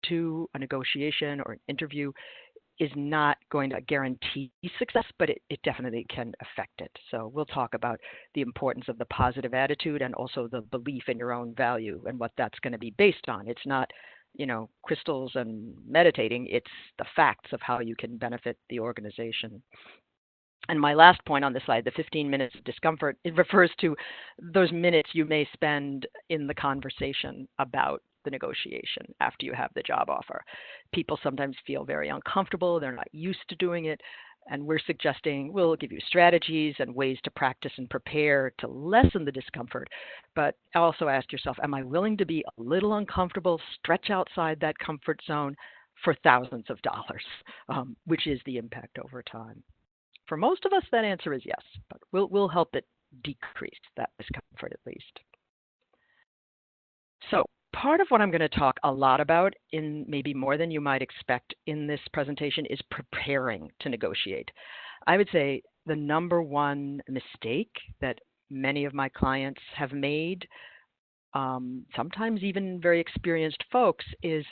to a negotiation or an interview is not going to guarantee success, but it definitely can affect it. So we'll talk about the importance of the positive attitude and also the belief in your own value and what that's going to be based on. It's not, crystals and meditating. It's the facts of how you can benefit the organization. And my last point on this slide, the 15 minutes of discomfort, it refers to those minutes you may spend in the conversation about the negotiation after you have the job offer. People sometimes feel very uncomfortable. They're not used to doing it. And we're suggesting we'll give you strategies and ways to practice and prepare to lessen the discomfort. But also ask yourself, am I willing to be a little uncomfortable, stretch outside that comfort zone for thousands of dollars, which is the impact over time? For most of us, that answer is yes, but we'll help it decrease that discomfort at least. So part of what I'm going to talk a lot about, in maybe more than you might expect in this presentation, is preparing to negotiate. I would say the number one mistake that many of my clients have made, sometimes even very experienced folks, is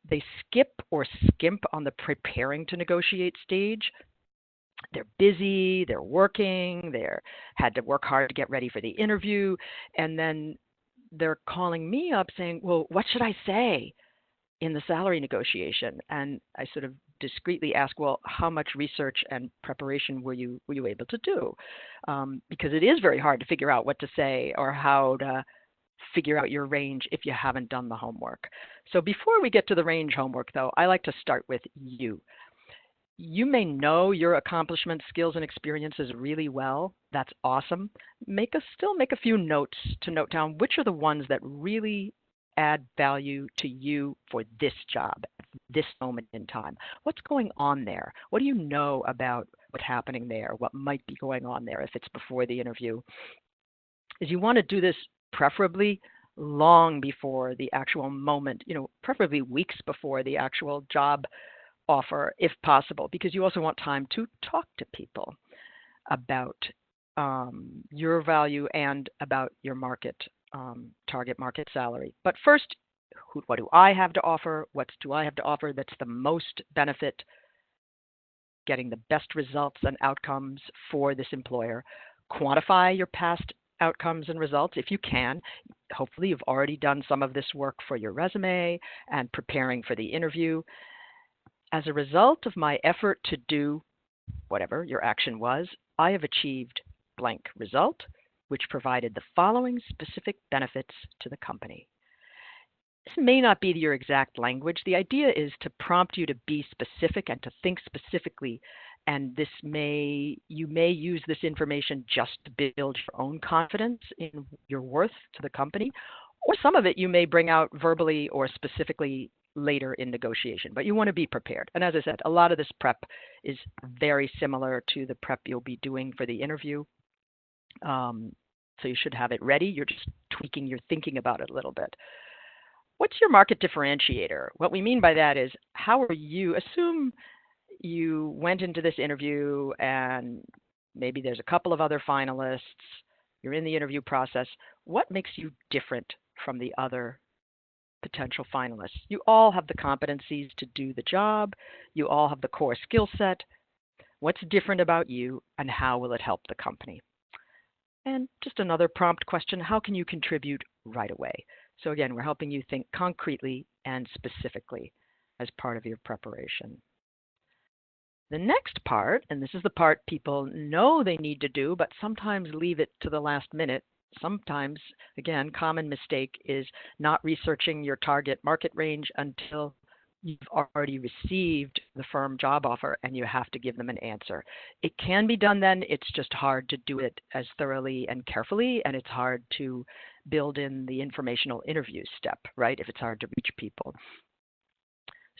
they skip or skimp on the preparing to negotiate stage. They're busy, they're working, they're had to work hard to get ready for the interview, and then they're calling me up saying, well, what should I say in the salary negotiation? And I sort of discreetly ask, well, how much research and preparation were you able to do? Because it is very hard to figure out what to say or how to figure out your range if you haven't done the homework. So before we get to the range homework, though, I like to start with you. You may know your accomplishments, skills, and experiences really well. That's awesome. Still make a few notes to note down which are the ones that really add value to you for this job, at this moment in time. What's going on there? What do you know about what's happening there? What might be going on there if it's before the interview? Is you want to do this preferably long before the actual moment, preferably weeks before the actual job offer, if possible, because you also want time to talk to people about your value and about your target market salary. But first, what do I have to offer? What do I have to offer that's the most benefit, getting the best results and outcomes for this employer? Quantify your past outcomes and results if you can. Hopefully, you've already done some of this work for your resume and preparing for the interview. As a result of my effort to do whatever your action was, I have achieved blank result, which provided the following specific benefits to the company. This may not be your exact language. The idea is to prompt you to be specific and to think specifically, and you may use this information just to build your own confidence in your worth to the company, or some of it you may bring out verbally or specifically later in negotiation, but you want to be prepared. And as I said, a lot of this prep is very similar to the prep you'll be doing for the interview. So you should have it ready. You're just tweaking your thinking about it a little bit. What's your market differentiator? What we mean by that is, how are you, assume you went into this interview and maybe there's a couple of other finalists, you're in the interview process. What makes you different from the other potential finalists? You all have the competencies to do the job. You all have the core skill set. What's different about you, and how will it help the company? And just another prompt question, how can you contribute right away? So again, we're helping you think concretely and specifically as part of your preparation. The next part, and this is the part people know they need to do, but sometimes leave it to the last minute. Sometimes, again, common mistake is not researching your target market range until you've already received the firm job offer and you have to give them an answer. It can be done then. It's just hard to do it as thoroughly and carefully, and it's hard to build in the informational interview step, right, if it's hard to reach people.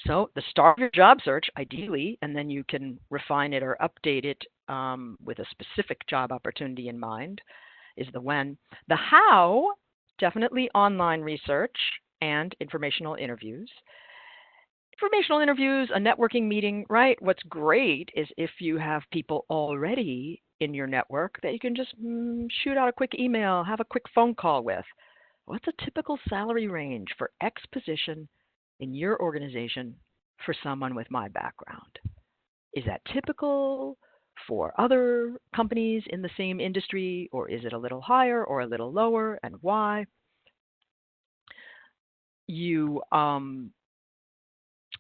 So the start of your job search, ideally, and then you can refine it or update it with a specific job opportunity in mind, is the when. The how, definitely online research and informational interviews. Informational interviews, a networking meeting, right? What's great is if you have people already in your network that you can just shoot out a quick email, have a quick phone call with. What's a typical salary range for X position in your organization for someone with my background? Is that typical for other companies in the same industry, or is it a little higher or a little lower, and why?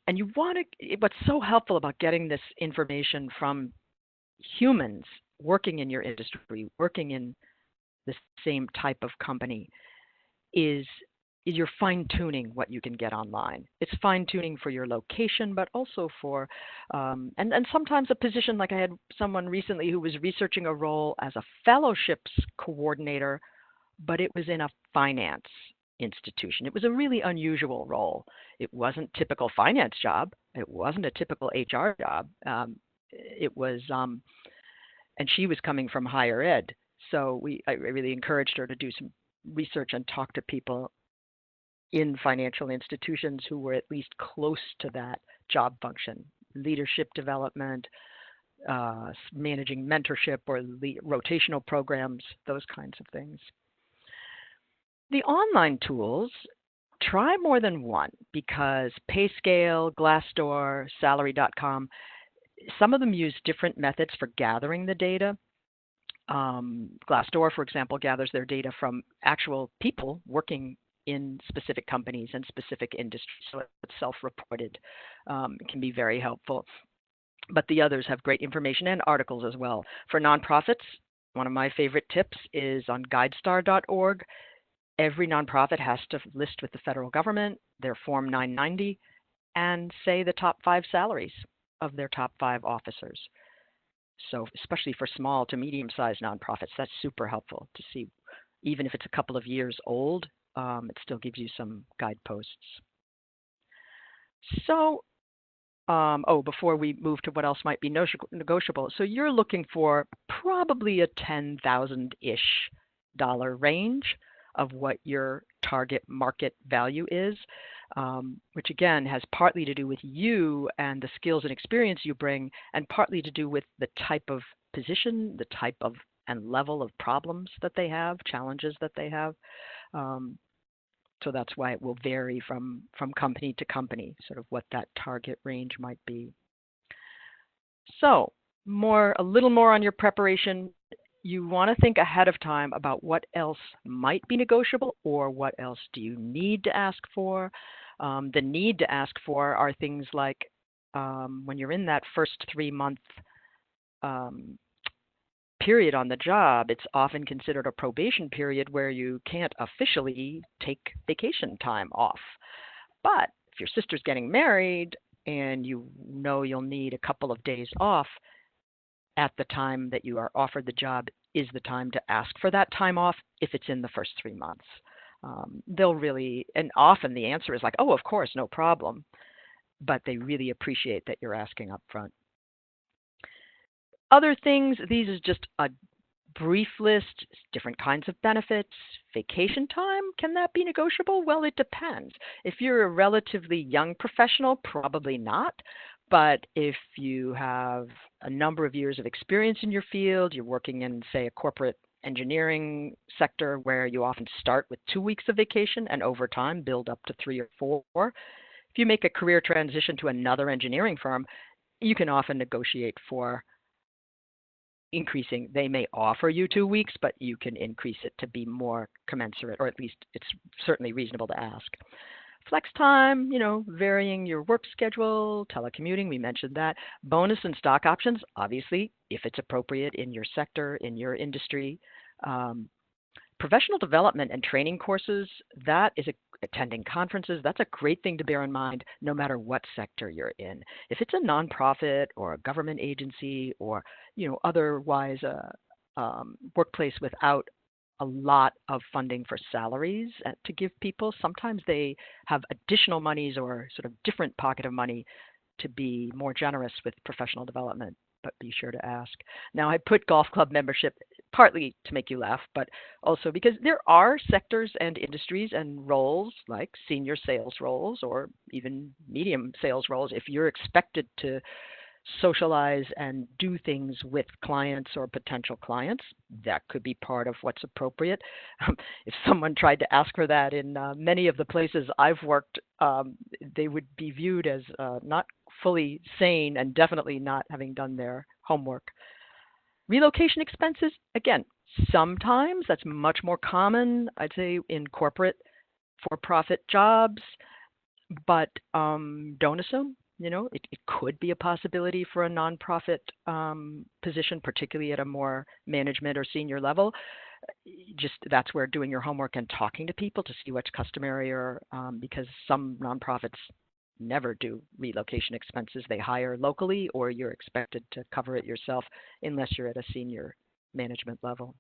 And you want to, what's so helpful about getting this information from humans working in your industry, working in the same type of company, is you're fine-tuning what you can get online. It's fine-tuning for your location, but also for, and sometimes a position, like I had someone recently who was researching a role as a fellowships coordinator, but it was in a finance institution. It was a really unusual role. It wasn't typical finance job. It wasn't a typical HR job. It was, and she was coming from higher ed. So I really encouraged her to do some research and talk to people in financial institutions who were at least close to that job function, leadership development, managing mentorship or rotational programs, those kinds of things. The online tools, try more than one, because PayScale, Glassdoor, Salary.com, some of them use different methods for gathering the data. Glassdoor, for example, gathers their data from actual people working in specific companies and specific industries, so it's self-reported. It can be very helpful. But the others have great information and articles as well. For nonprofits, one of my favorite tips is on guidestar.org. Every nonprofit has to list with the federal government their Form 990 and say the top 5 salaries of their top 5 officers. So especially for small to medium-sized nonprofits, that's super helpful to see. Even if it's a couple of years old, it still gives you some guideposts. So, before we move to what else might be negotiable, so you're looking for probably a $10,000-ish range of what your target market value is, which again has partly to do with you and the skills and experience you bring, and partly to do with the type of position, the type of and level of problems that they have, challenges that they have. So that's why it will vary from company to company, sort of what that target range might be. So a little more on your preparation. You want to think ahead of time about what else might be negotiable, or what else do you need to ask for. The need to ask for are things like when you're in that first 3-month period on the job, it's often considered a probation period where you can't officially take vacation time off. But if your sister's getting married and you know you'll need a couple of days off, at the time that you are offered the job is the time to ask for that time off if it's in the first 3 months. They'll really, and often the answer is like, oh, of course, no problem. But they really appreciate that you're asking up front. Other things, these is just a brief list, different kinds of benefits. Vacation time, can that be negotiable? Well, it depends. If you're a relatively young professional, probably not. But if you have a number of years of experience in your field, you're working in, say, a corporate engineering sector where you often start with 2 weeks of vacation and over time build up to 3 or 4. If you make a career transition to another engineering firm, you can often negotiate for increasing. They may offer you 2 weeks, but you can increase it to be more commensurate, or at least it's certainly reasonable to ask. Flex time, varying your work schedule, telecommuting, we mentioned that. Bonus and stock options, obviously, if it's appropriate in your sector, in your industry. Professional development and training courses, that is attending conferences. That's a great thing to bear in mind no matter what sector you're in. If it's a nonprofit or a government agency or, otherwise a workplace without a lot of funding for salaries to give people, sometimes they have additional monies or sort of different pocket of money to be more generous with professional development, but be sure to ask. Now, I put golf club membership partly to make you laugh, but also because there are sectors and industries and roles like senior sales roles or even medium sales roles. If you're expected to socialize and do things with clients or potential clients. That could be part of what's appropriate. If someone tried to ask for that in many of the places I've worked, they would be viewed as not fully sane and definitely not having done their homework. Relocation expenses, again, sometimes that's much more common, I'd say, in corporate for-profit jobs, but don't assume. It could be a possibility for a nonprofit position, particularly at a more management or senior level. Just that's where doing your homework and talking to people to see what's customary, or because some nonprofits never do relocation expenses. They hire locally, or you're expected to cover it yourself unless you're at a senior management level.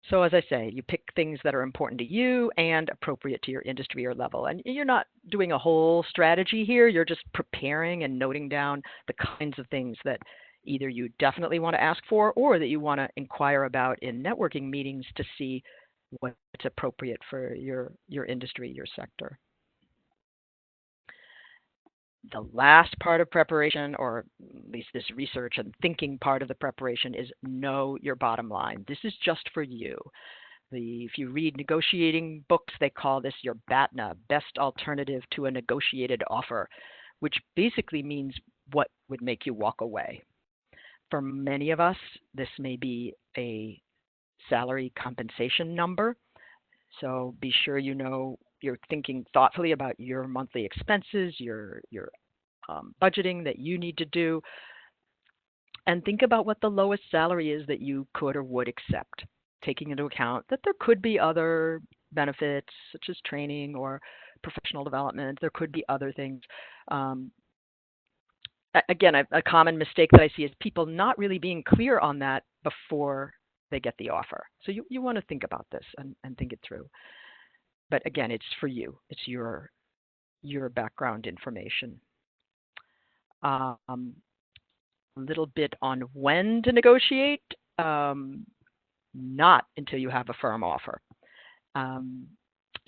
So as I say, you pick things that are important to you and appropriate to your industry or level. And you're not doing a whole strategy here. You're just preparing and noting down the kinds of things that either you definitely want to ask for or that you want to inquire about in networking meetings to see what's appropriate for your industry, your sector. The last part of preparation, or at least this research and thinking part of the preparation, is know your bottom line. This is just for you. If you read negotiating books, they call this your BATNA, best alternative to a negotiated offer, which basically means what would make you walk away. For many of us, this may be a salary compensation number. So be sure you know you're thinking thoughtfully about your monthly expenses, your budgeting that you need to do, and think about what the lowest salary is that you could or would accept, taking into account that there could be other benefits such as training or professional development. There could be other things. Again, a common mistake that I see is people not really being clear on that before they get the offer. So you want to think about this and think it through. But again, it's for you. It's your background information. A little bit on when to negotiate, not until you have a firm offer.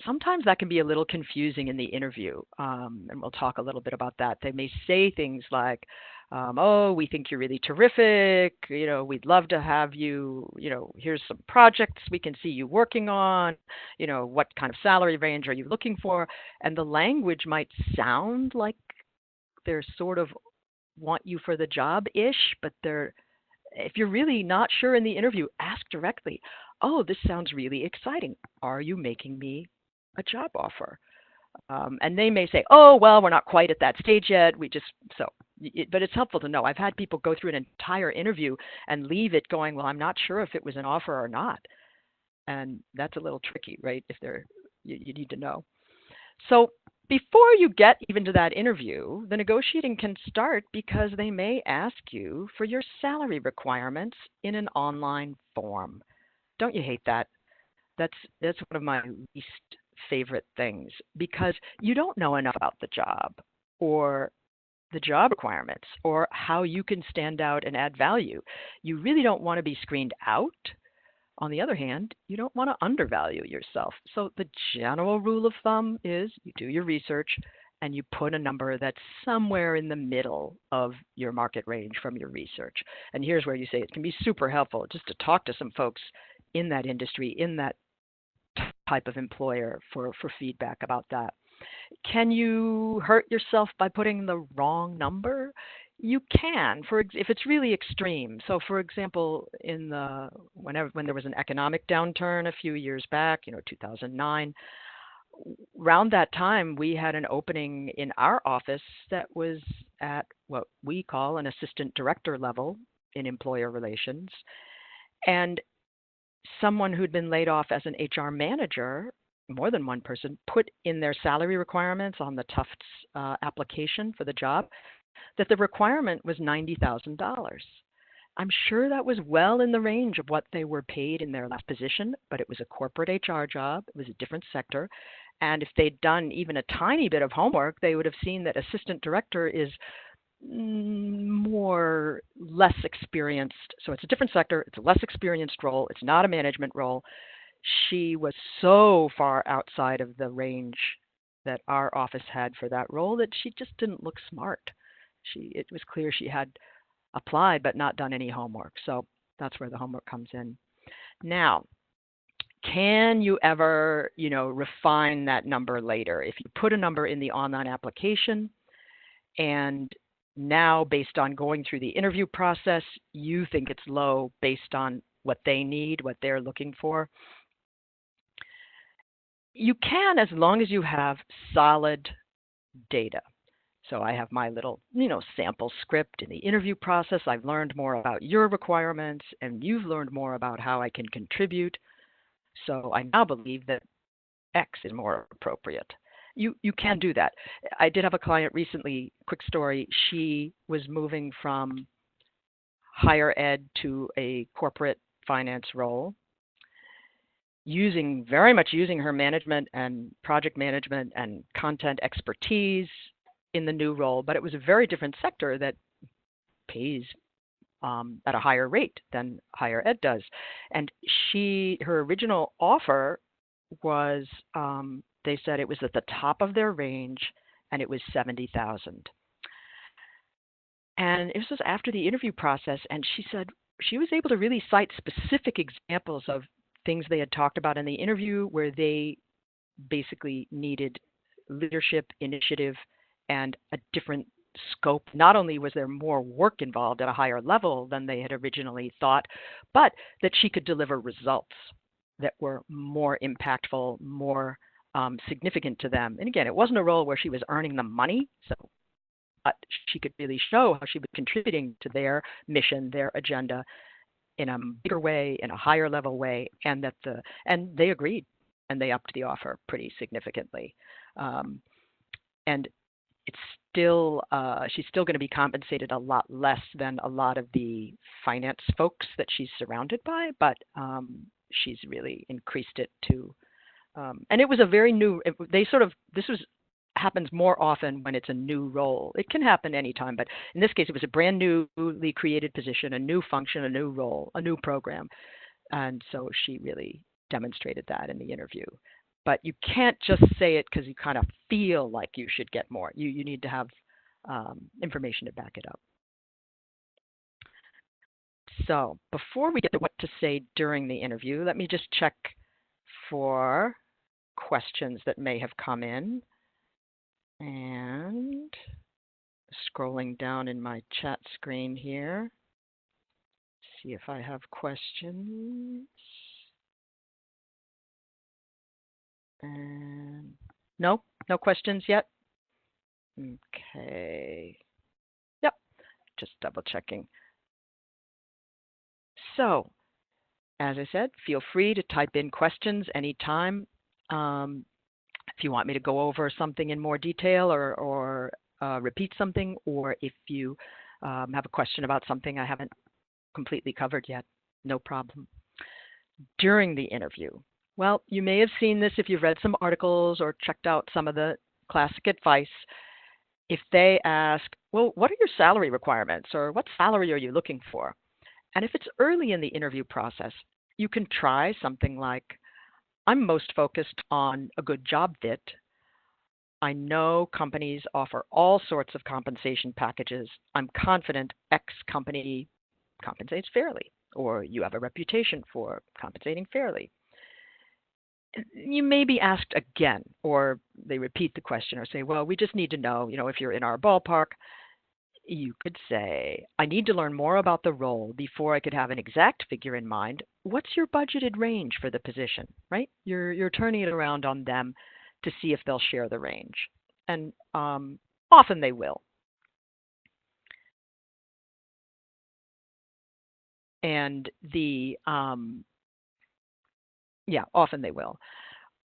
Sometimes that can be a little confusing in the interview, and we'll talk a little bit about that. They may say things like, oh, we think you're really terrific, we'd love to have you, here's some projects we can see you working on, what kind of salary range are you looking for? And the language might sound like they're sort of want you for the job-ish, but if you're really not sure in the interview, ask directly, oh, this sounds really exciting. Are you making me a job offer? And they may say, oh, well, we're not quite at that stage yet. But it's helpful to know. I've had people go through an entire interview and leave it going, well, I'm not sure if it was an offer or not. And that's a little tricky, right? You need to know. So before you get even to that interview, the negotiating can start because they may ask you for your salary requirements in an online form. Don't you hate that? That's one of my least favorite things, because you don't know enough about the job or the job requirements or how you can stand out and add value. You really don't want to be screened out. On the other hand, you don't want to undervalue yourself. So the general rule of thumb is you do your research and you put a number that's somewhere in the middle of your market range from your research. And here's where you say it can be super helpful just to talk to some folks in that industry, in that type of employer for feedback about that. Can you hurt yourself by putting the wrong number? You can, if it's really extreme. So, for example, when there was an economic downturn a few years back, 2009, around that time, we had an opening in our office that was at what we call an assistant director level in employer relations. And someone who'd been laid off as an HR manager, more than one person, put in their salary requirements on the Tufts application for the job that the requirement was $90,000. I'm sure that was well in the range of what they were paid in their last position, but it was a corporate HR job. It was a different sector. And if they'd done even a tiny bit of homework, they would have seen that assistant director is less experienced. So it's a different sector. It's a less experienced role. It's not a management role. She was so far outside of the range that our office had for that role that she just didn't look smart. It was clear she had applied but not done any homework. So that's where the homework comes in. Now, can you ever, refine that number later? If you put a number in the online application and now based on going through the interview process, you think it's low based on what they need, what they're looking for, you can, as long as you have solid data. So I have my little, sample script in the interview process. I've learned more about your requirements and you've learned more about how I can contribute. So I now believe that X is more appropriate. You can do that. I did have a client recently, quick story. She was moving from higher ed to a corporate finance role, very much using her management and project management and content expertise in the new role, but it was a very different sector that pays at a higher rate than higher ed does. And her original offer was, they said it was at the top of their range and it was $70,000. And this was after the interview process, and she said she was able to really cite specific examples of things they had talked about in the interview where they basically needed leadership, initiative, and a different scope. Not only was there more work involved at a higher level than they had originally thought, but that she could deliver results that were more impactful, more significant to them. And again, it wasn't a role where she was earning them money, but she could really show how she was contributing to their mission, their agenda in a bigger way, in a higher level way, and they agreed and they upped the offer pretty significantly. And it's still, she's still going to be compensated a lot less than a lot of the finance folks that she's surrounded by, but she's really increased it to, and it was a very new, happens more often when it's a new role. It can happen anytime, but in this case, it was a brand newly created position, a new function, a new role, a new program. And so she really demonstrated that in the interview. But you can't just say it because you kind of feel like you should get more. You need to have information to back it up. So before we get to what to say during the interview, let me just check for questions that may have come in. And scrolling down in my chat screen here, see if I have questions. And no questions yet? Okay. Yep, just double checking. So, as I said, feel free to type in questions anytime. If you want me to go over something in more detail or repeat something, or if you have a question about something I haven't completely covered yet, no problem. During the interview, well, you may have seen this if you've read some articles or checked out some of the classic advice. If they ask, well, what are your salary requirements, or what salary are you looking for? And if it's early in the interview process, you can try something like, I'm most focused on a good job fit. I know companies offer all sorts of compensation packages. I'm confident X company compensates fairly, or you have a reputation for compensating fairly. You may be asked again, or they repeat the question or say, well, we just need to know, if you're in our ballpark. You could say, I need to learn more about the role before I could have an exact figure in mind. What's your budgeted range for the position, right? You're turning it around on them to see if they'll share the range. And often they will. And often they will.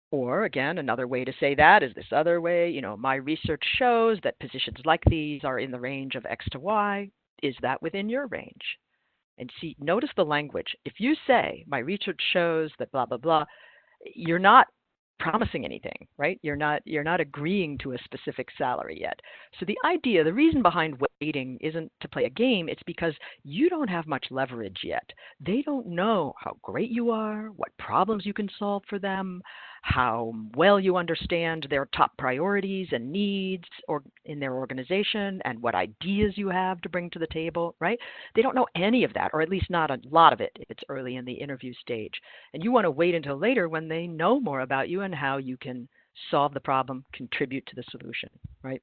Or again, another way to say that is this other way, my research shows that positions like these are in the range of X to Y. Is that within your range? And see, notice the language. If you say, my research shows that blah, blah, blah, you're not promising anything, right? You're not agreeing to a specific salary yet. So the reason behind waiting isn't to play a game. It's because you don't have much leverage yet. They don't know how great you are, what problems you can solve for them, how well you understand their top priorities and needs or in their organization, and what ideas you have to bring to the table, right? They don't know any of that, or at least not a lot of it. It's early in the interview stage. And you want to wait until later when they know more about you and how you can solve the problem, contribute to the solution, right?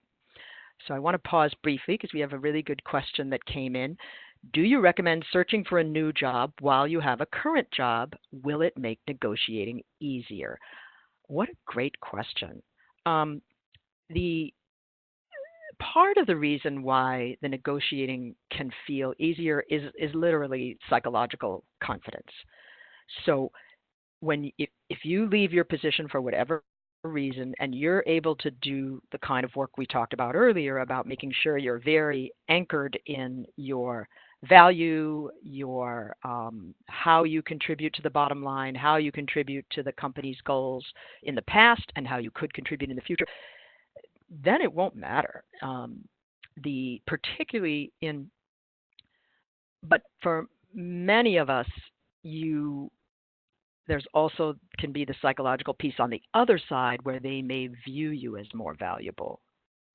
So I want to pause briefly because we have a really good question that came in. Do you recommend searching for a new job while you have a current job? Will it make negotiating easier? What a great question. The part of the reason why the negotiating can feel easier is literally psychological confidence. So if you leave your position for whatever reason and you're able to do the kind of work we talked about earlier about making sure you're very anchored in your value, your how you contribute to the bottom line, how you contribute to the company's goals in the past, and how you could contribute in the future, then it won't matter. The particularly in, but for many of us, there's also can be the psychological piece on the other side where they may view you as more valuable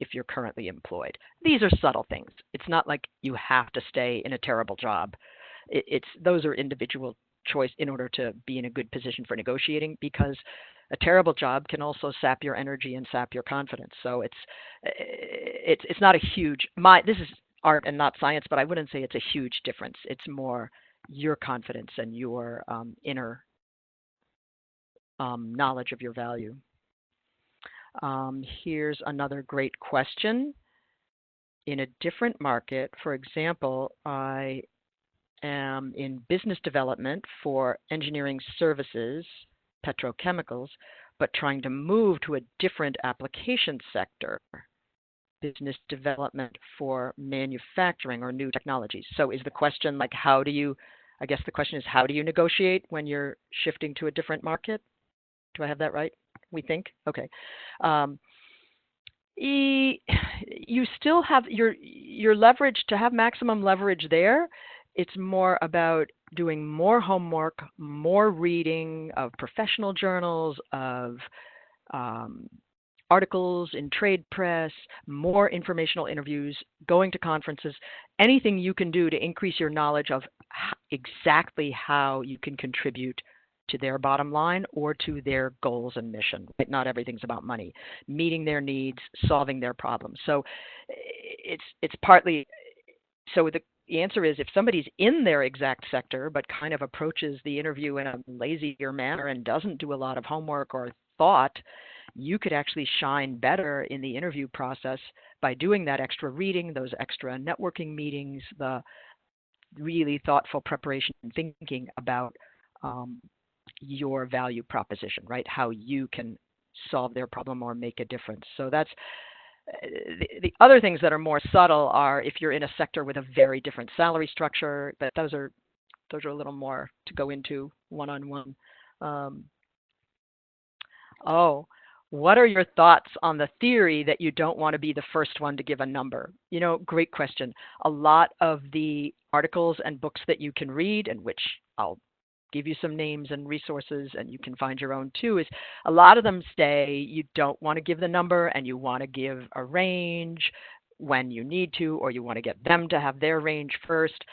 if you're currently employed. These are subtle things. It's not like you have to stay in a terrible job. Those are individual choice in order to be in a good position for negotiating, because a terrible job can also sap your energy and sap your confidence. So it's not a huge this is art and not science, but I wouldn't say it's a huge difference. It's more your confidence and your inner knowledge of your value. Here's another great question. In a different market, for example, I am in business development for engineering services, petrochemicals, but trying to move to a different application sector, business development for manufacturing or new technologies. So is the question like, I guess the question is, how do you negotiate when you're shifting to a different market? Do I have that right? We think? Okay. You still have your leverage. To have maximum leverage there, it's more about doing more homework, more reading of professional journals, of articles in trade press, more informational interviews, going to conferences, anything you can do to increase your knowledge of exactly how you can contribute to their bottom line or to their goals and mission. Right? Not everything's about money. Meeting their needs, solving their problems. So it's partly, so the answer is, if somebody's in their exact sector but kind of approaches the interview in a lazier manner and doesn't do a lot of homework or thought, you could actually shine better in the interview process by doing that extra reading, those extra networking meetings, the really thoughtful preparation and thinking about your value proposition, right? How you can solve their problem or make a difference. So that's the other things that are more subtle are if you're in a sector with a very different salary structure, but those are a little more to go into one-on-one. What are your thoughts on the theory that you don't want to be the first one to give a number? Great question. A lot of the articles and books that you can read, and which I'll give you some names and resources and you can find your own too, is a lot of them say you don't want to give the number and you want to give a range when you need to, or you want to get them to have their range first.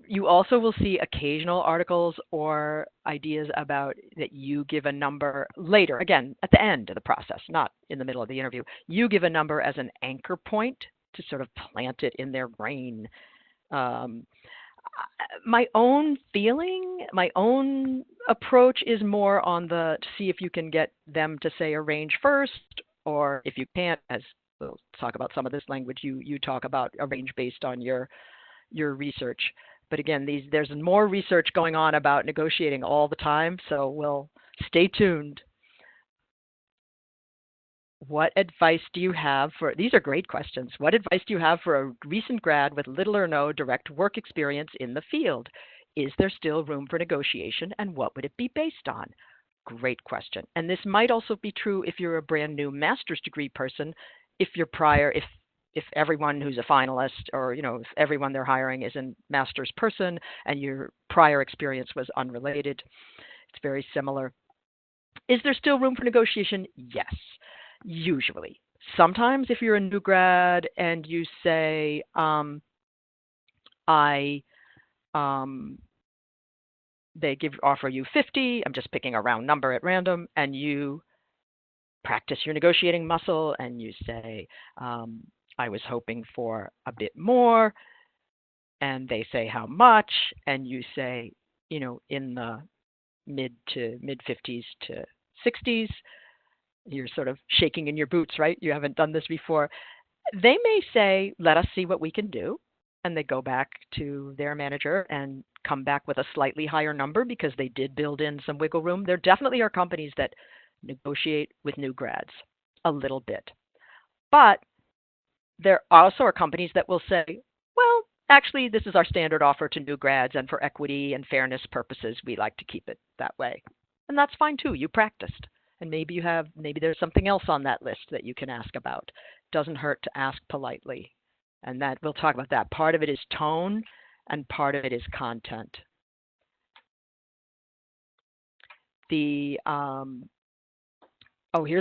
You also will see occasional articles or ideas about that you give a number later, again, at the end of the process, not in the middle of the interview. You give a number as an anchor point to sort of plant it in their brain. My own feeling, my own approach is more on to see if you can get them to say a range first, or if you can't, as we'll talk about some of this language, you talk about a range based on your research. But again, there's more research going on about negotiating all the time, so we'll stay tuned. What advice do you have these are great questions. What advice do you have for a recent grad with little or no direct work experience in the field? Is there still room for negotiation, and what would it be based on? Great question. And this might also be true if you're a brand new master's degree person, if everyone who's a finalist, or if everyone they're hiring is a master's person and your prior experience was unrelated. It's very similar. Is there still room for negotiation? Yes, usually. Sometimes if you're a new grad and you say, I they offer you 50, I'm just picking a round number at random, and you practice your negotiating muscle and you say, I was hoping for a bit more, and they say how much, and you say, in the mid 50s to 60s, you're sort of shaking in your boots, right? You haven't done this before. They may say, let us see what we can do. And they go back to their manager and come back with a slightly higher number because they did build in some wiggle room. There definitely are companies that negotiate with new grads a little bit. But there also are companies that will say, well, actually, this is our standard offer to new grads, and for equity and fairness purposes, we like to keep it that way. And that's fine too. You practiced. And maybe there's something else on that list that you can ask about. Doesn't hurt to ask politely. And that we'll talk about that. Part of it is tone and part of it is content. Here's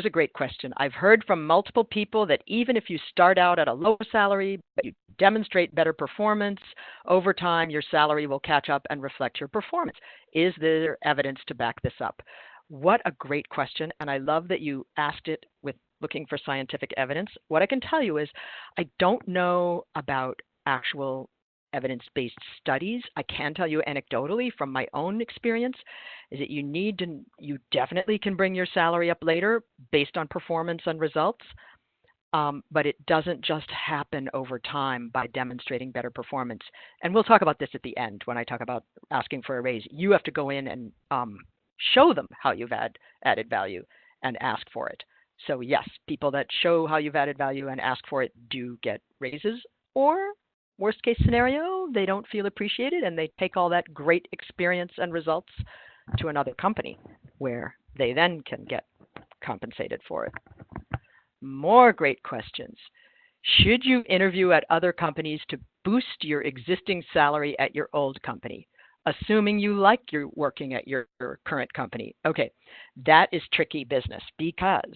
a great question. I've heard from multiple people that even if you start out at a low salary, but you demonstrate better performance, over time your salary will catch up and reflect your performance. Is there evidence to back this up? What a great question. And I love that you asked it with looking for scientific evidence. What I can tell you is I don't know about actual evidence-based studies. I can tell you anecdotally from my own experience is that you definitely can bring your salary up later based on performance and results. But it doesn't just happen over time by demonstrating better performance. And we'll talk about this at the end when I talk about asking for a raise. You have to go in and show them how you've added value and ask for it. So yes, people that show how you've added value and ask for it do get raises, or worst case scenario, they don't feel appreciated and they take all that great experience and results to another company where they then can get compensated for it. More great questions. Should you interview at other companies to boost your existing salary at your old company, assuming you like your working at your current company? Okay, that is tricky business because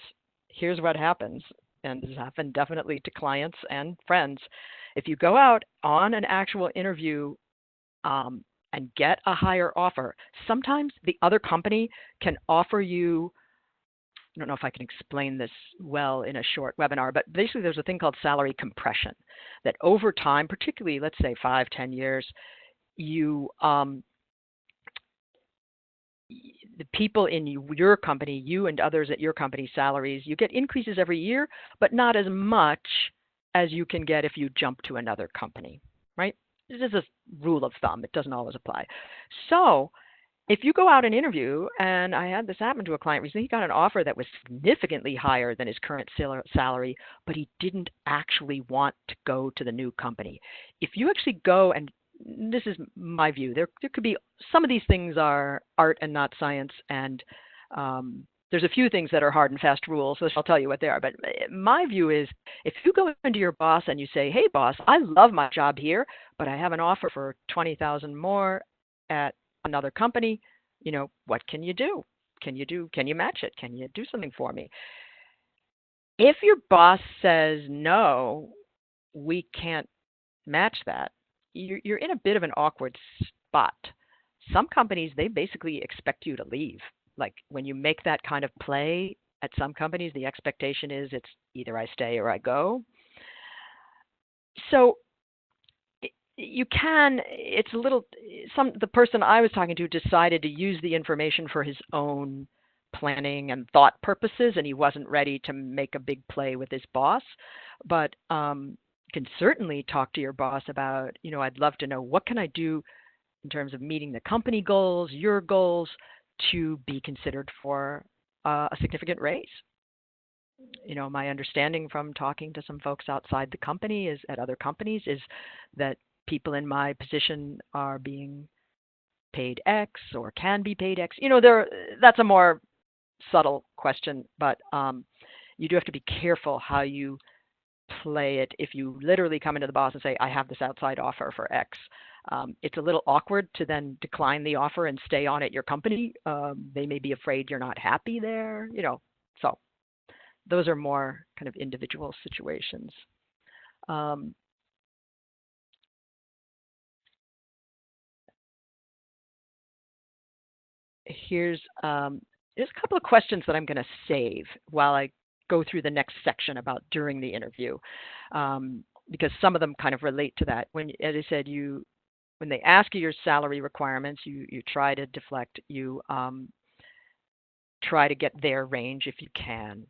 here's what happens, and this has happened definitely to clients and friends. If you go out on an actual interview and get a higher offer, sometimes the other company can offer you, I don't know if I can explain this well in a short webinar, but basically there's a thing called salary compression that over time, particularly let's say 5-10 years, the people in your company, you and others at your company salaries, you get increases every year, but not as much as you can get if you jump to another company, right? This is a rule of thumb. It doesn't always apply. So if you go out and interview, and I had this happen to a client recently, he got an offer that was significantly higher than his current salary, but he didn't actually want to go to the new company. If you actually go, and this is my view, there could be, some of these things are art and not science, and there's a few things that are hard and fast rules, so I'll tell you what they are. But my view is if you go into your boss and you say, hey, boss, I love my job here, but I have an offer for $20,000 more at another company, what can you do? Can you match it? Can you do something for me? If your boss says, no, we can't match that, you're in a bit of an awkward spot. Some companies, they basically expect you to leave. Like when you make that kind of play at some companies, the expectation is it's either I stay or I go. So the person I was talking to decided to use the information for his own planning and thought purposes, and he wasn't ready to make a big play with his boss. But you can certainly talk to your boss about, I'd love to know what can I do in terms of meeting the company goals, your goals, to be considered for a significant raise. My understanding from talking to some folks outside the company at other companies is that people in my position are being paid X or can be paid X. That's a more subtle question, but you do have to be careful how you play it. If you literally come into the boss and say, I have this outside offer for X, It's a little awkward to then decline the offer and stay on at your company. They may be afraid you're not happy there, So those are more kind of individual situations. Here's a couple of questions that I'm going to save while I go through the next section about during the interview, because some of them kind of relate to that. As I said, when they ask you your salary requirements, you try to deflect. You try to get their range if you can,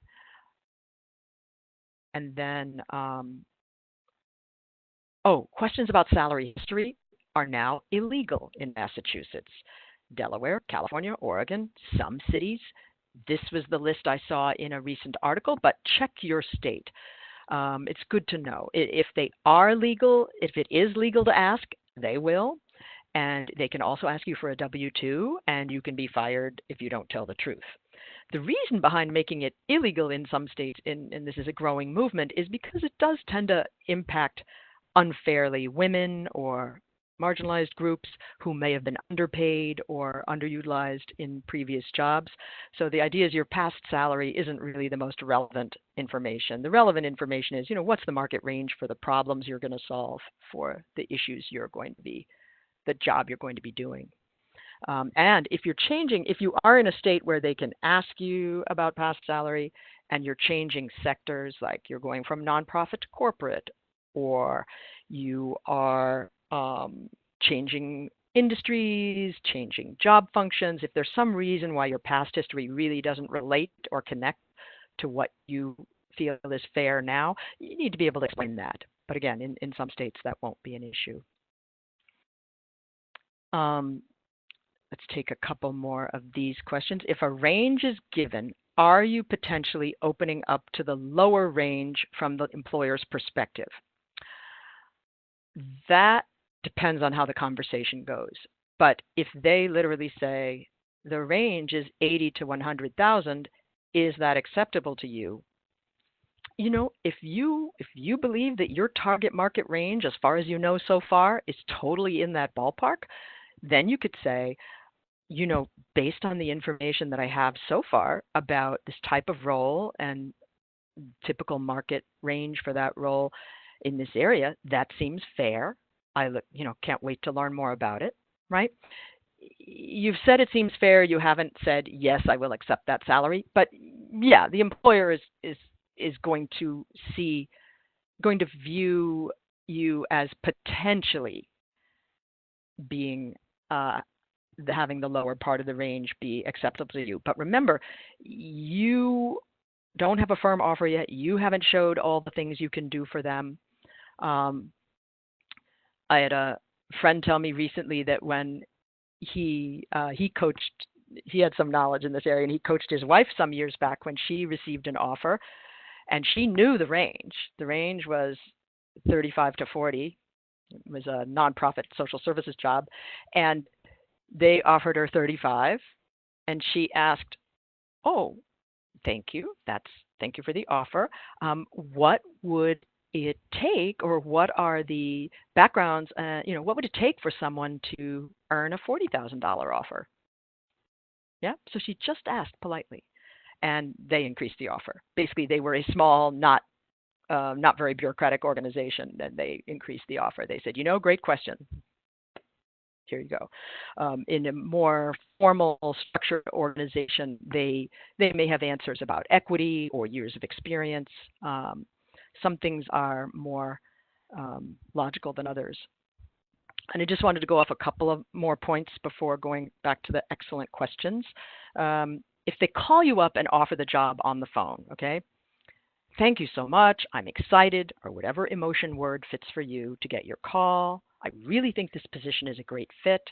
and then questions about salary history are now illegal in Massachusetts, Delaware, California, Oregon, some cities. This was the list I saw in a recent article, but check your state. It's good to know. If they are legal, if it is legal to ask, they will. And they can also ask you for a W-2, and you can be fired if you don't tell the truth. The reason behind making it illegal in some states, and this is a growing movement, is because it does tend to impact unfairly women or marginalized groups who may have been underpaid or underutilized in previous jobs. So the idea is your past salary isn't really the most relevant information. The relevant information is, what's the market range for the problems you're going to solve for the issues the job you're going to be doing. And if you are in a state where they can ask you about past salary and you're changing sectors, like you're going from nonprofit to corporate, or you are changing industries, changing job functions, if there's some reason why your past history really doesn't relate or connect to what you feel is fair now, you need to be able to explain that. But again, in some states, that won't be an issue. Let's take a couple more of these questions. If a range is given, are you potentially opening up to the lower range from the employer's perspective? That depends on how the conversation goes. But if they literally say the range is 80 to 100,000, is that acceptable to you? If you believe that your target market range, as far as you know so far, is totally in that ballpark, then you could say, based on the information that I have so far about this type of role and typical market range for that role in this area, that seems fair. I can't wait to learn more about it, right? You've said it seems fair. You haven't said, yes, I will accept that salary. But yeah, the employer is going to view you as potentially being having the lower part of the range be acceptable to you. But remember, you don't have a firm offer yet. You haven't showed all the things you can do for them. I had a friend tell me recently that when he coached, he had some knowledge in this area, and he coached his wife some years back when she received an offer, and she knew the range. The range was 35 to 40. It was a nonprofit social services job, and they offered her 35, and she asked, "Oh, thank you. Thank you for the offer. What would it take, or what are the backgrounds? What would it take for someone to earn a $40,000 offer?" Yeah. So she just asked politely, and they increased the offer. Basically, they were a small, not very bureaucratic organization, and they increased the offer. They said, "Great question. Here you go." In a more formal, structured organization, they may have answers about equity or years of experience. Some things are more logical than others. And I just wanted to go off a couple of more points before going back to the excellent questions. If they call you up and offer the job on the phone, okay? "Thank you so much. I'm excited," or whatever emotion word fits for you to get your call. "I really think this position is a great fit.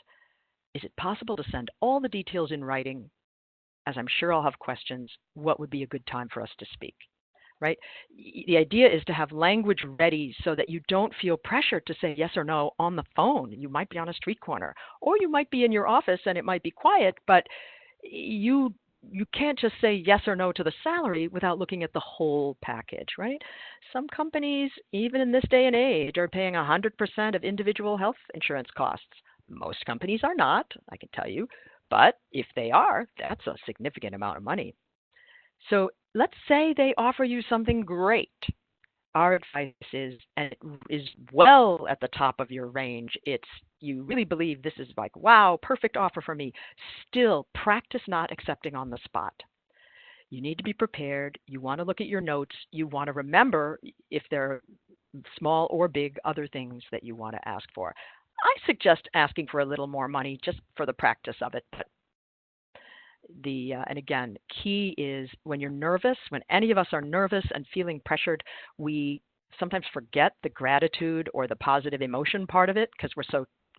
Is it possible to send all the details in writing? As I'm sure I'll have questions, what would be a good time for us to speak?" Right? The idea is to have language ready so that you don't feel pressured to say yes or no on the phone. You might be on a street corner, or you might be in your office and it might be quiet, but you you can't just say yes or no to the salary without looking at the whole package, right? Some companies, even in this day and age, are paying 100% of individual health insurance costs. Most companies are not, I can tell you, but if they are, that's a significant amount of money. So let's say they offer you something great. Our advice is, and it is well at the top of your range, it's you really believe this is like, wow, perfect offer for me. Still, practice not accepting on the spot. You need to be prepared. You want to look at your notes. You want to remember if there are small or big other things that you want to ask for. I suggest asking for a little more money just for the practice of it. But and again, key is when you're nervous, when any of us are nervous and feeling pressured, we sometimes forget the gratitude or the positive emotion part of it because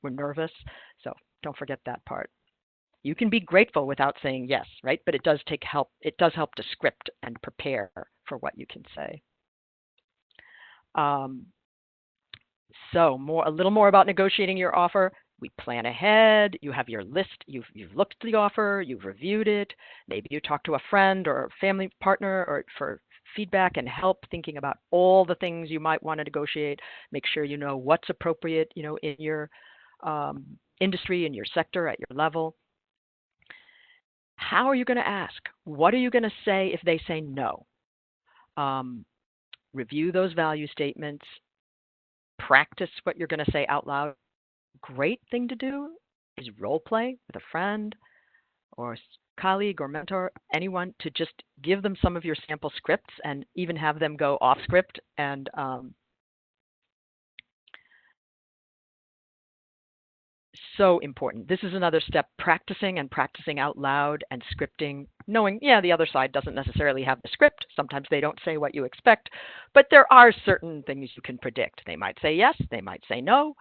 we're nervous. So don't forget that part. You can be grateful without saying yes, right? But it does take help. It does help to script and prepare for what you can say. So a little more about negotiating your offer. We plan ahead. You have your list. You've looked at the offer. You've reviewed it. Maybe you talk to a friend or a family partner or for feedback and help thinking about all the things you might want to negotiate. Make sure you know what's appropriate, in your industry, in your sector, at your level. How are you going to ask? What are you going to say if they say no? Review those value statements. Practice what you're going to say out loud. Great thing to do is role play with a friend or colleague or mentor, anyone, to just give them some of your sample scripts and even have them go off script and so important. This is another step, practicing out loud and scripting, knowing, the other side doesn't necessarily have the script. Sometimes they don't say what you expect, but there are certain things you can predict. They might say yes, they might say no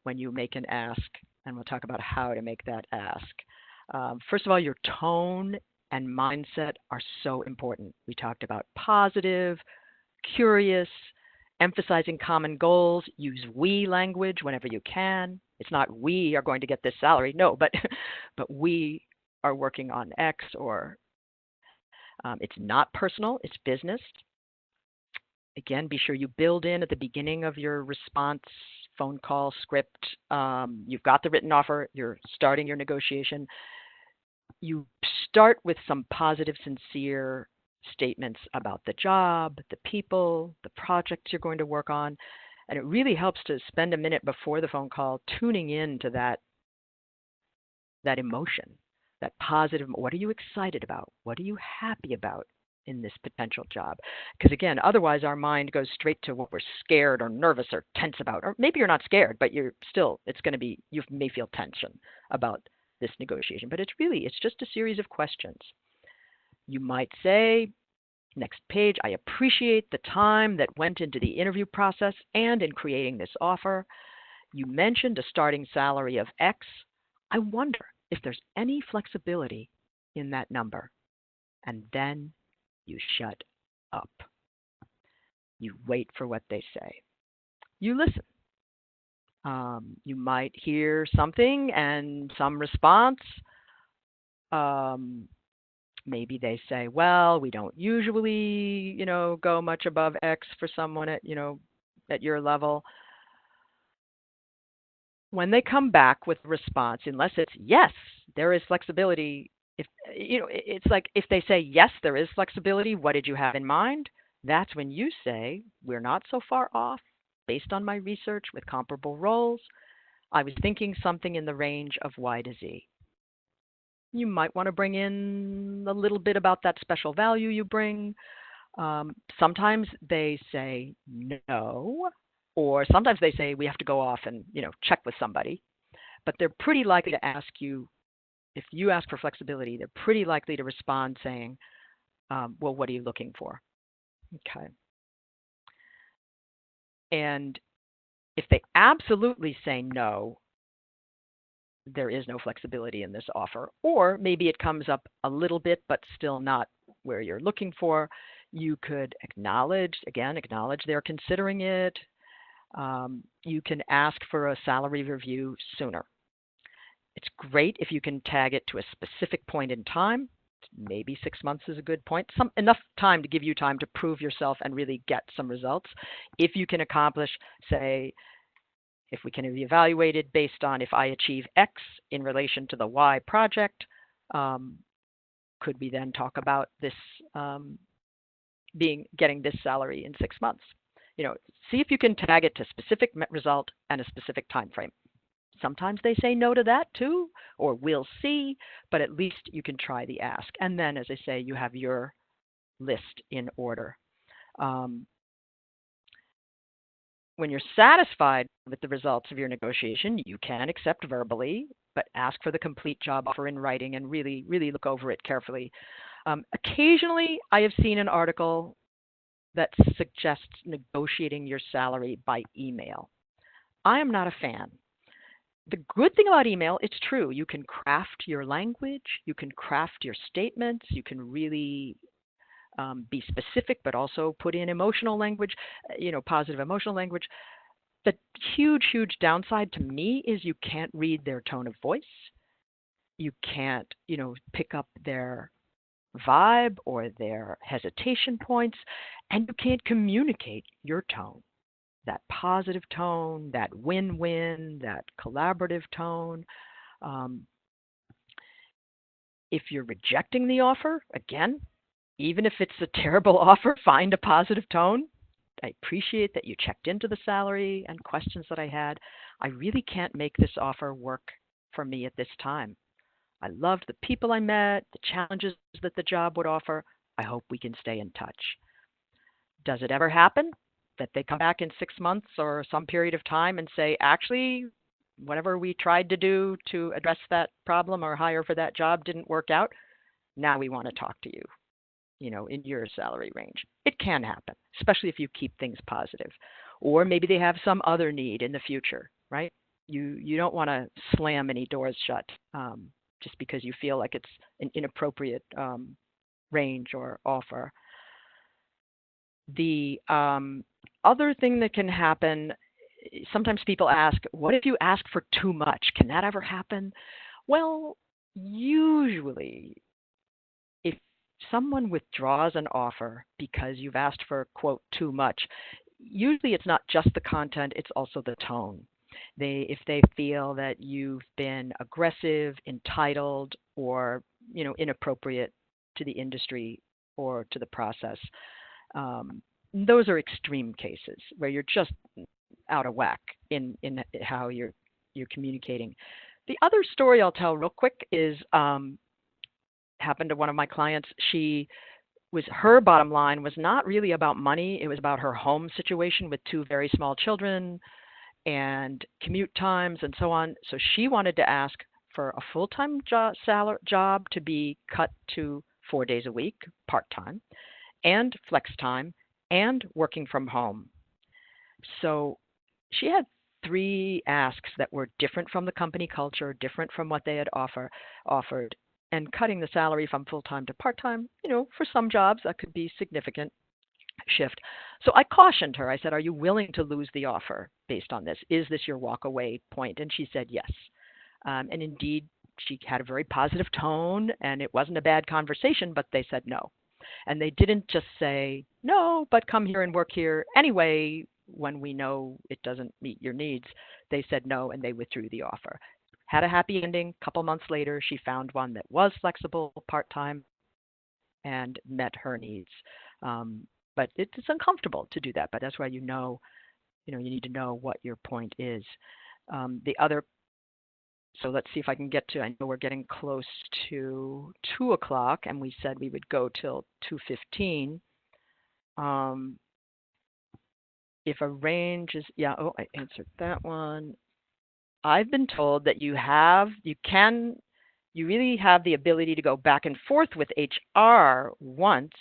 when you make an ask, and we'll talk about how to make that ask. First of all, your tone and mindset are so important. We talked about positive, curious, emphasizing common goals, use we language whenever you can. It's not we are going to get this salary, no, but we are working on X, or it's not personal, it's business. Again, be sure you build in at the beginning of your response, phone call, script. You've got the written offer, you're starting your negotiation. You start with some positive, sincere statements about the job, the people, the projects you're going to work on. And it really helps to spend a minute before the phone call tuning in to that emotion, that positive. What are you excited about? What are you happy about in this potential job? Because again, otherwise our mind goes straight to what we're scared or nervous or tense about. Or maybe you're not scared, but it's going to be, you may feel tension about this negotiation. But it's just a series of questions. You might say, next page, I appreciate the time that went into the interview process and in creating this offer. You mentioned a starting salary of X. I wonder if there's any flexibility in that number. And then you shut up. You wait for what they say. You listen. You might hear something and some response. Maybe they say, well, we don't usually, go much above X for someone at your level. When they come back with a response, unless it's yes, there is flexibility. It's like if they say yes, there is flexibility. What did you have in mind? That's when you say, we're not so far off. Based on my research with comparable roles, I was thinking something in the range of Y to Z. You might want to bring in a little bit about that special value you bring. Sometimes they say no, or sometimes they say we have to go off and check with somebody. But they're pretty likely to ask you, if you ask for flexibility, they're pretty likely to respond saying, well, what are you looking for? Okay. And if they absolutely say no, there is no flexibility in this offer, or maybe it comes up a little bit, but still not where you're looking for, you could acknowledge they're considering it. You can ask for a salary review sooner. It's great if you can tag it to a specific point in time. Maybe 6 months is a good point. Enough time to give you time to prove yourself and really get some results. If you can accomplish, say, if we can be evaluated based on if I achieve X in relation to the Y project, could we then talk about this getting this salary in 6 months? See if you can tag it to a specific result and a specific time frame. Sometimes they say no to that too, or we'll see, but at least you can try the ask. And then, as I say, you have your list in order. When you're satisfied with the results of your negotiation, you can accept verbally, but ask for the complete job offer in writing and really, really look over it carefully. Occasionally, I have seen an article that suggests negotiating your salary by email. I am not a fan. The good thing about email, it's true. You can craft your language. You can craft your statements. You can really be specific, but also put in emotional language, positive emotional language. The huge, huge downside to me is you can't read their tone of voice. You can't, pick up their vibe or their hesitation points, and you can't communicate your tone. That positive tone, that win-win, that collaborative tone. If you're rejecting the offer, again, even if it's a terrible offer, find a positive tone. I appreciate that you checked into the salary and questions that I had. I really can't make this offer work for me at this time. I loved the people I met, the challenges that the job would offer. I hope we can stay in touch. Does it ever happen that they come back in 6 months or some period of time and say, actually, whatever we tried to do to address that problem or hire for that job didn't work out? Now we want to talk to you, in your salary range. It can happen, especially if you keep things positive. Or maybe they have some other need in the future, right? You don't want to slam any doors shut just because you feel like it's an inappropriate range or offer. The other thing that can happen, sometimes people ask, what if you ask for too much? Can that ever happen? Well, usually, if someone withdraws an offer because you've asked for, quote, too much, usually it's not just the content, it's also the tone. If they feel that you've been aggressive, entitled, or inappropriate to the industry or to the process, those are extreme cases where you're just out of whack in how you're communicating. The other story I'll tell real quick is happened to one of my clients. Her bottom line was not really about money. It was about her home situation with 2 very small children and commute times and so on. So she wanted to ask for a full-time job to be cut to 4 days a week, part-time, and flex time, and working from home. So she had 3 asks that were different from the company culture, different from what they had offered, and cutting the salary from full-time to part-time, for some jobs that could be significant shift. So I cautioned her. I said, are you willing to lose the offer based on this? Is this your walk-away point? And she said yes. And indeed, she had a very positive tone, and it wasn't a bad conversation, but they said no. And they didn't just say, no, but come here and work here anyway when we know it doesn't meet your needs. They said no, and they withdrew the offer. Had a happy ending. A couple months later, she found one that was flexible, part-time, and met her needs. But it's uncomfortable to do that. But that's why you need to know what your point is. So let's see if I can get to, I know we're getting close to 2 o'clock, and we said we would go till 2:15. If a range is, I answered that one. I've been told that you really have the ability to go back and forth with HR once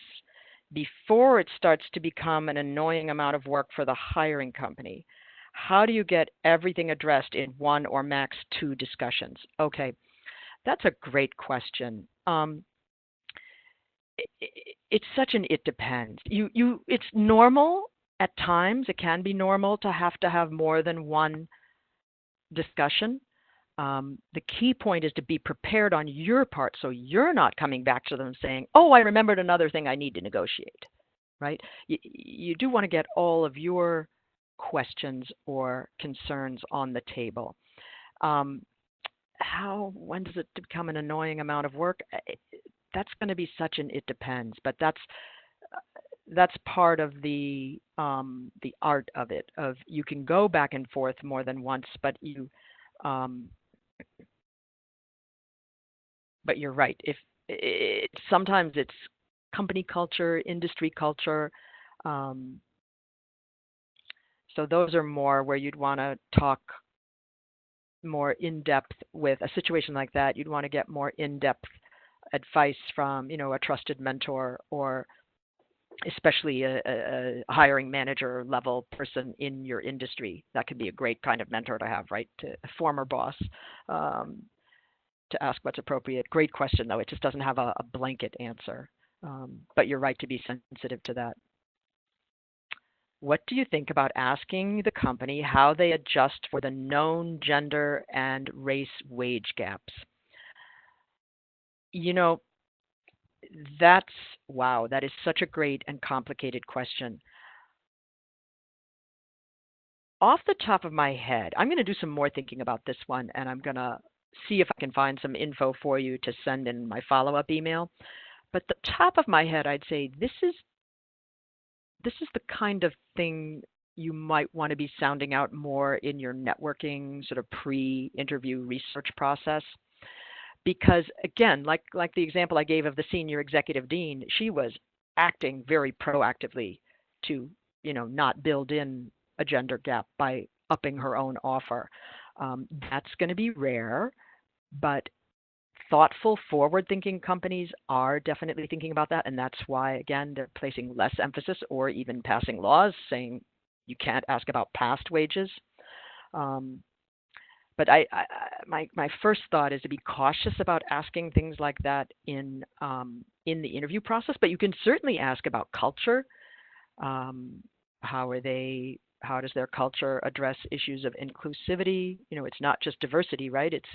before it starts to become an annoying amount of work for the hiring company. How do you get everything addressed in 1 or max 2 discussions? Okay, that's a great question. It's such an it depends. It's normal at times. It can be normal to have more than 1 discussion. The key point is to be prepared on your part so you're not coming back to them saying, oh, I remembered another thing I need to negotiate, right? You do want to get all of your questions or concerns on the table. When does it become an annoying amount of work? That's going to be such an it depends, but that's part of the art of it. Of you can go back and forth more than once, but you're right. Sometimes it's company culture, industry culture. So those are more where you'd want to talk more in depth with a situation like that. You'd want to get more in depth advice from, a trusted mentor, or especially a hiring manager level person in your industry. That could be a great kind of mentor to have, right? To a former boss, to ask what's appropriate. Great question, though. It just doesn't have a blanket answer. But you're right to be sensitive to that. What do you think about asking the company how they adjust for the known gender and race wage gaps? That is such a great and complicated question. Off the top of my head, I'm going to do some more thinking about this one, and I'm going to see if I can find some info for you to send in my follow-up email. But the top of my head, I'd say this is the kind of thing you might want to be sounding out more in your networking sort of pre-interview research process. Because again, like the example I gave of the senior executive dean, she was acting very proactively to, not build in a gender gap by upping her own offer. That's going to be rare, but thoughtful, forward-thinking companies are definitely thinking about that, and that's why, again, they're placing less emphasis or even passing laws saying you can't ask about past wages. But my first thought is to be cautious about asking things like that in the interview process. But you can certainly ask about culture. How does their culture address issues of inclusivity? It's not just diversity, right? It's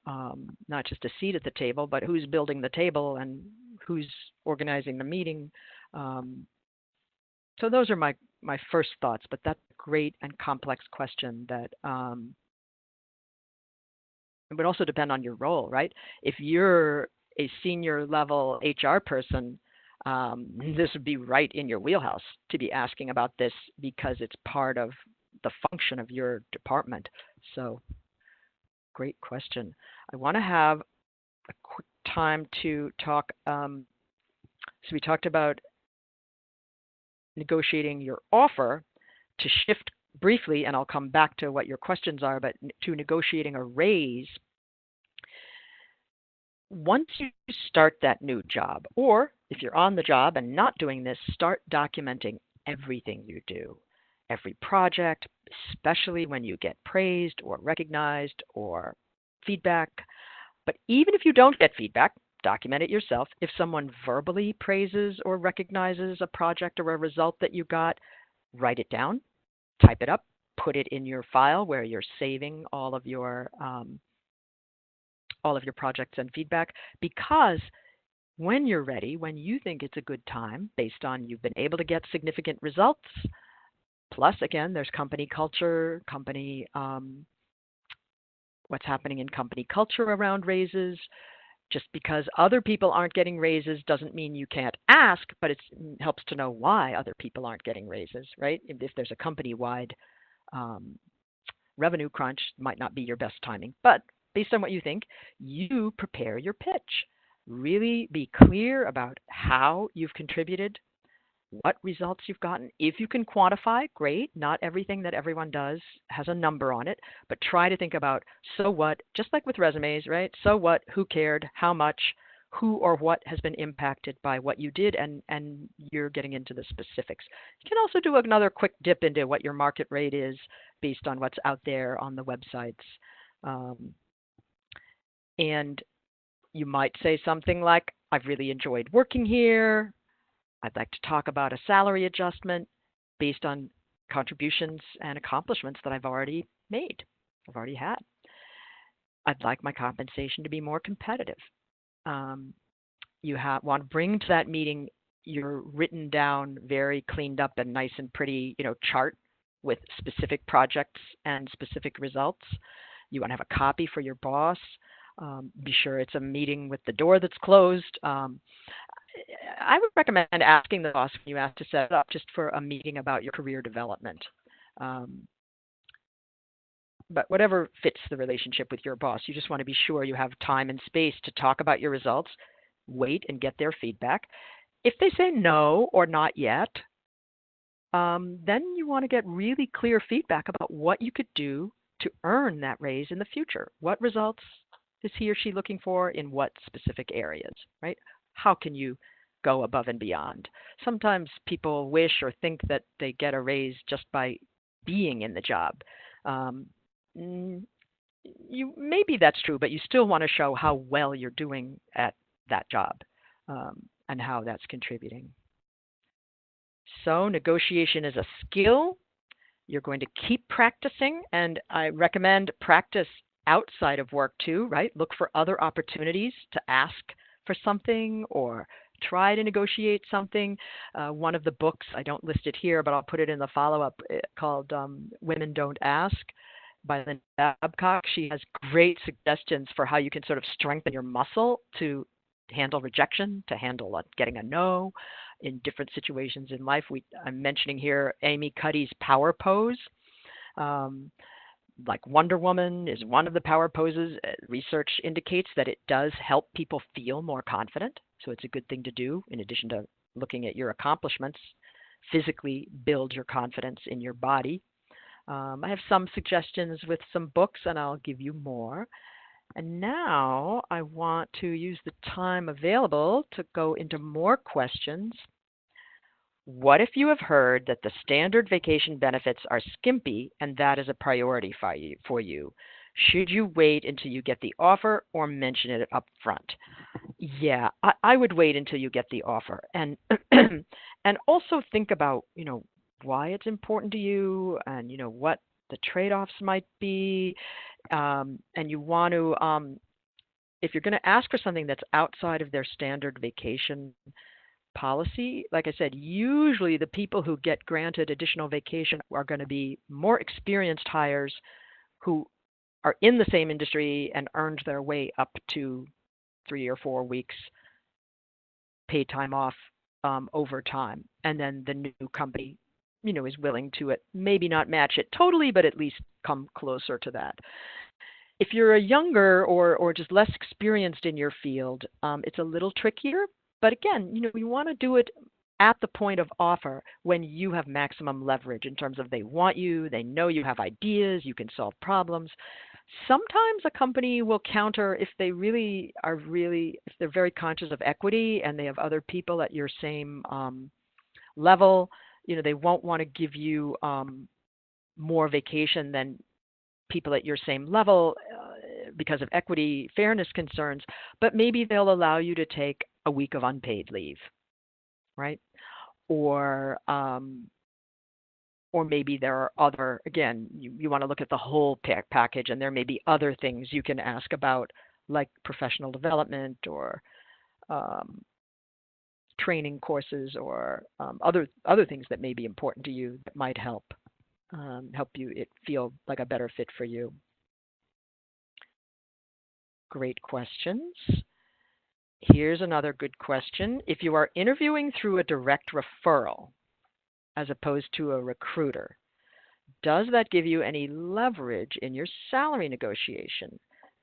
not just a seat at the table, but who's building the table and who's organizing the meeting. So those are my first thoughts. But that's a great and complex question that. It would also depend on your role, right? If you're a senior level HR person, this would be right in your wheelhouse to be asking about this because it's part of the function of your department. So great question. I want to have a quick time to talk. So we talked about negotiating your offer, to shift briefly, and I'll come back to what your questions are, but to negotiating a raise. Once you start that new job, or if you're on the job and not doing this, start documenting everything you do, every project, especially when you get praised or recognized or feedback. But even if you don't get feedback, document it yourself. If someone verbally praises or recognizes a project or a result that you got, write it down, type it up, put it in your file where you're saving all of your projects and feedback, because when you're ready, when you think it's a good time, based on you've been able to get significant results, plus, again, there's company culture, what's happening in company culture around raises. Just because other people aren't getting raises doesn't mean you can't ask, but it helps to know why other people aren't getting raises, right? If there's a company-wide revenue crunch, might not be your best timing. But based on what you think, you prepare your pitch. Really be clear about how you've contributed, what results you've gotten. If you can quantify, great. Not everything that everyone does has a number on it, but try to think about, so what, just like with resumes, right? So what, who cared, how much, who or what has been impacted by what you did, and you're getting into the specifics. You can also do another quick dip into what your market rate is based on what's out there on the websites. And you might say something like, I've really enjoyed working here. I'd like to talk about a salary adjustment based on contributions and accomplishments that I've already made, I've already had. I'd like my compensation to be more competitive. You want to bring to that meeting your written down, very cleaned up and nice and pretty, chart with specific projects and specific results. You want to have a copy for your boss. Be sure it's a meeting with the door that's closed. I would recommend asking the boss when you ask to set it up just for a meeting about your career development. But whatever fits the relationship with your boss, you just want to be sure you have time and space to talk about your results, wait and get their feedback. If they say no or not yet, then you want to get really clear feedback about what you could do to earn that raise in the future. What results is he or she looking for in what specific areas, right? How can you go above and beyond? Sometimes people wish or think that they get a raise just by being in the job. Maybe that's true, but you still want to show how well you're doing at that job and how that's contributing. So negotiation is a skill. You're going to keep practicing, and I recommend practice outside of work too, right? Look for other opportunities to ask for something or try to negotiate something. One of the books, I don't list it here, but I'll put it in the follow-up, called Women Don't Ask by Linda Babcock. She has great suggestions for how you can sort of strengthen your muscle to handle rejection, to handle getting a no in different situations in life. I'm mentioning here Amy Cuddy's power pose. Like Wonder Woman is one of the power poses. Research indicates that it does help people feel more confident. So it's a good thing to do in addition to looking at your accomplishments. Physically build your confidence in your body. I have some suggestions with some books, and I'll give you more. And now I want to use the time available to go into more questions. What if you have heard that the standard vacation benefits are skimpy and that is a priority for you? Should you wait until you get the offer or mention it up front? Yeah, I would wait until you get the offer. And and also think about, why it's important to you and, what the trade-offs might be. And you want to, if you're going to ask for something that's outside of their standard vacation policy, like I said, usually the people who get granted additional vacation are going to be more experienced hires who are in the same industry and earned their way up to 3 or 4 weeks paid time off over time. And then the new company, is willing to maybe not match it totally, but at least come closer to that. If you're a younger or just less experienced in your field, it's a little trickier. But again, you want to do it at the point of offer when you have maximum leverage in terms of they want you, they know you have ideas, you can solve problems. Sometimes a company will counter if they if they're very conscious of equity and they have other people at your same level, they won't want to give you more vacation than people at your same level because of equity fairness concerns, but maybe they'll allow you to take a week of unpaid leave, right? Or maybe there are other, again, you want to look at the whole package, and there may be other things you can ask about, like professional development or training courses or other things that may be important to you that might help you feel like a better fit for you. Great questions. Here's another good question. If you are interviewing through a direct referral as opposed to a recruiter, does that give you any leverage in your salary negotiation?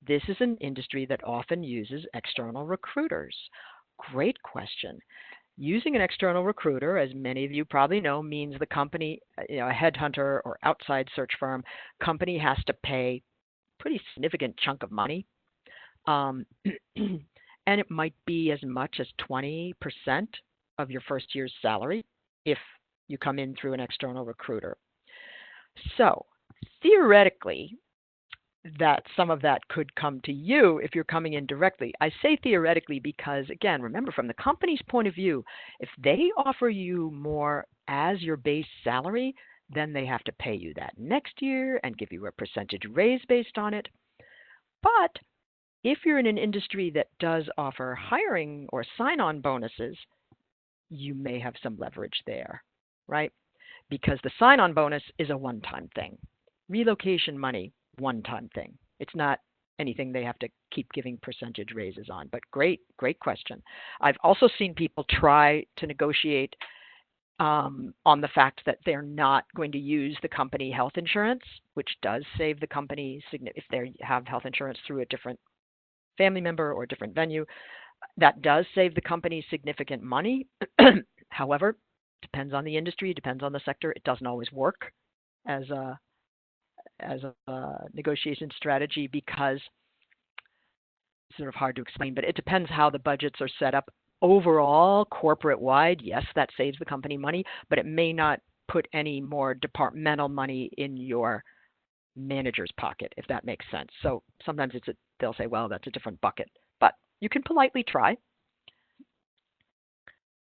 This is an industry that often uses external recruiters. Great question. Using an external recruiter, as many of you probably know, means the company, a headhunter or outside search firm, company has to pay a pretty significant chunk of money. And it might be as much as 20% of your first year's salary if you come in through an external recruiter. So theoretically, that some of that could come to you if you're coming in directly. I say theoretically because, again, remember, from the company's point of view, if they offer you more as your base salary, then they have to pay you that next year and give you a percentage raise based on it. But if you're in an industry that does offer hiring or sign-on bonuses, you may have some leverage there, right? Because the sign-on bonus is a one-time thing. Relocation money, one-time thing. It's not anything they have to keep giving percentage raises on. But great question. I've also seen people try to negotiate on the fact that they're not going to use the company health insurance, which does save the company, if they have health insurance through a different family member or a different venue, that does save the company significant money. However, depends on the industry, depends on the sector. It doesn't always work as a negotiation strategy because it's sort of hard to explain, but it depends how the budgets are set up. Overall, corporate-wide, yes, that saves the company money, but it may not put any more departmental money in your manager's pocket, if that makes sense. So sometimes they'll say, well, that's a different bucket. But you can politely try.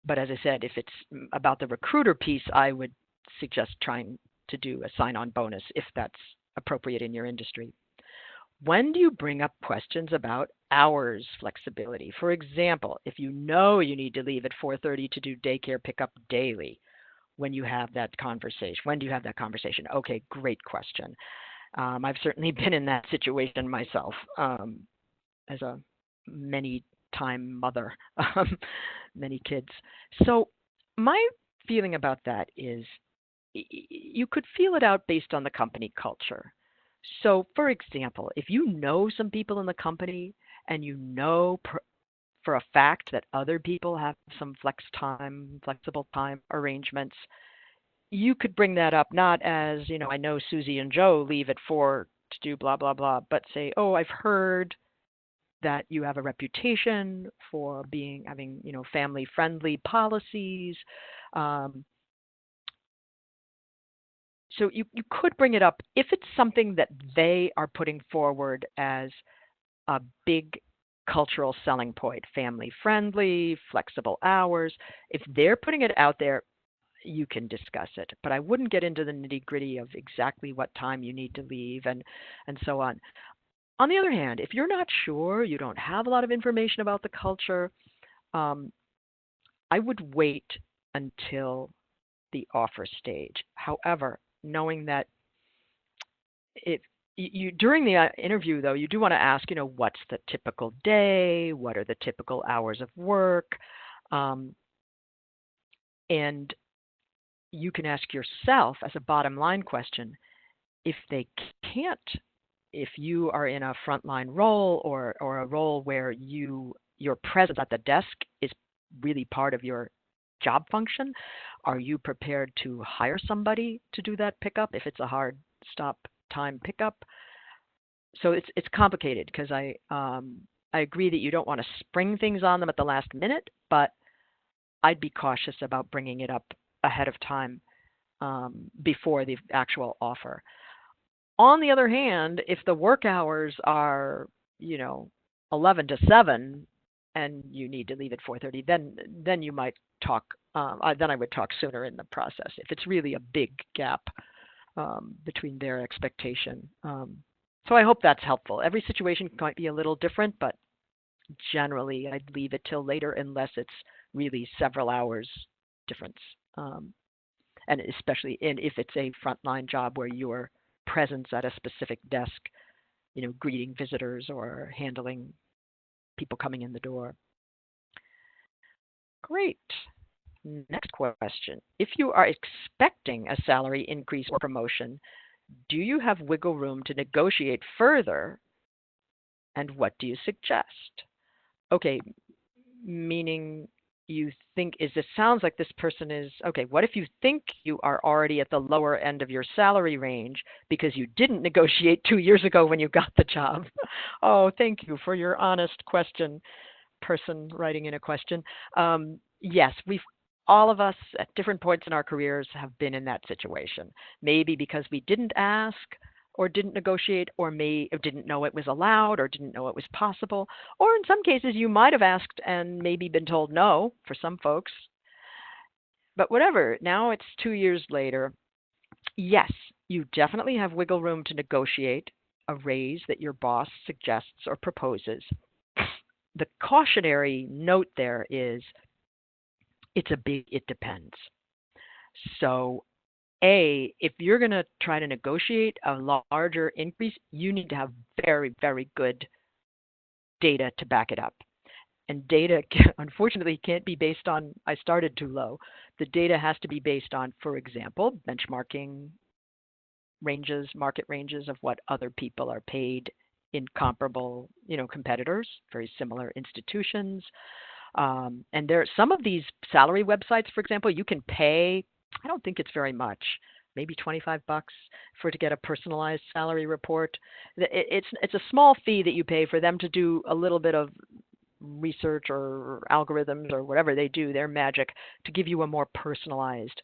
But as I said, if it's about the recruiter piece, I would suggest trying to do a sign-on bonus if that's appropriate in your industry. When do you bring up questions about hours flexibility? For example, if you know you need to leave at 4:30 to do daycare pickup daily, when you have that conversation, when do you have that conversation? Okay, great question. I've certainly been in that situation myself as a many-time mother, many kids. So my feeling about that is you could feel it out based on the company culture. So, for example, if you know some people in the company and you know for a fact that other people have some flexible time arrangements, you could bring that up not as, I know Susie and Joe leave at 4 to do blah, blah, blah, but say, oh, I've heard that you have a reputation for having family-friendly policies. So you could bring it up if it's something that they are putting forward as a big cultural selling point, family-friendly, flexible hours. If they're putting it out there, you can discuss it. But I wouldn't get into the nitty-gritty of exactly what time you need to leave and so on. On the other hand, if you're not sure, you don't have a lot of information about the culture, I would wait until the offer stage. However, knowing that during the interview, though, you do want to ask, what's the typical day? What are the typical hours of work? And you can ask yourself as a bottom line question, if you are in a frontline role or a role where your presence at the desk is really part of your job function, are you prepared to hire somebody to do that pickup if it's a hard stop time pickup? So it's complicated because I agree that you don't want to spring things on them at the last minute, but I'd be cautious about bringing it up ahead of time before the actual offer. On the other hand, if the work hours are 11 to 7 and you need to leave at 4:30, then you might talk. Then I would talk sooner in the process if it's really a big gap between their expectation. So I hope that's helpful. Every situation might be a little different, but generally I'd leave it till later unless it's really several hours difference. And especially if it's a frontline job where your presence at a specific desk, greeting visitors or handling people coming in the door. Great. Next question. If you are expecting a salary increase or promotion, do you have wiggle room to negotiate further? And what do you suggest? Okay, meaning it sounds like this person is, okay, what if you think you are already at the lower end of your salary range because you didn't negotiate 2 years ago when you got the job? Oh, thank you for your honest question, person writing in a question. Yes, all of us at different points in our careers have been in that situation. Maybe because we didn't ask or didn't negotiate or didn't know it was allowed or didn't know it was possible. Or in some cases, you might have asked and maybe been told no for some folks. But whatever, now it's 2 years later. Yes, you definitely have wiggle room to negotiate. a raise that your boss suggests or proposes, the cautionary note there is it's a big it depends. So, if you're going to try to negotiate a larger increase, you need to have very, very good data to back it up. And data, unfortunately, can't be based on, I started too low. The data has to be based on, for example, benchmarking ranges, market ranges of what other people are paid in comparable, competitors, very similar institutions. And there, some of these salary websites, for example, you can pay. I don't think it's very much, maybe $25 to get a personalized salary report. It's a small fee that you pay for them to do a little bit of research or algorithms or whatever they do, their magic, to give you a more personalized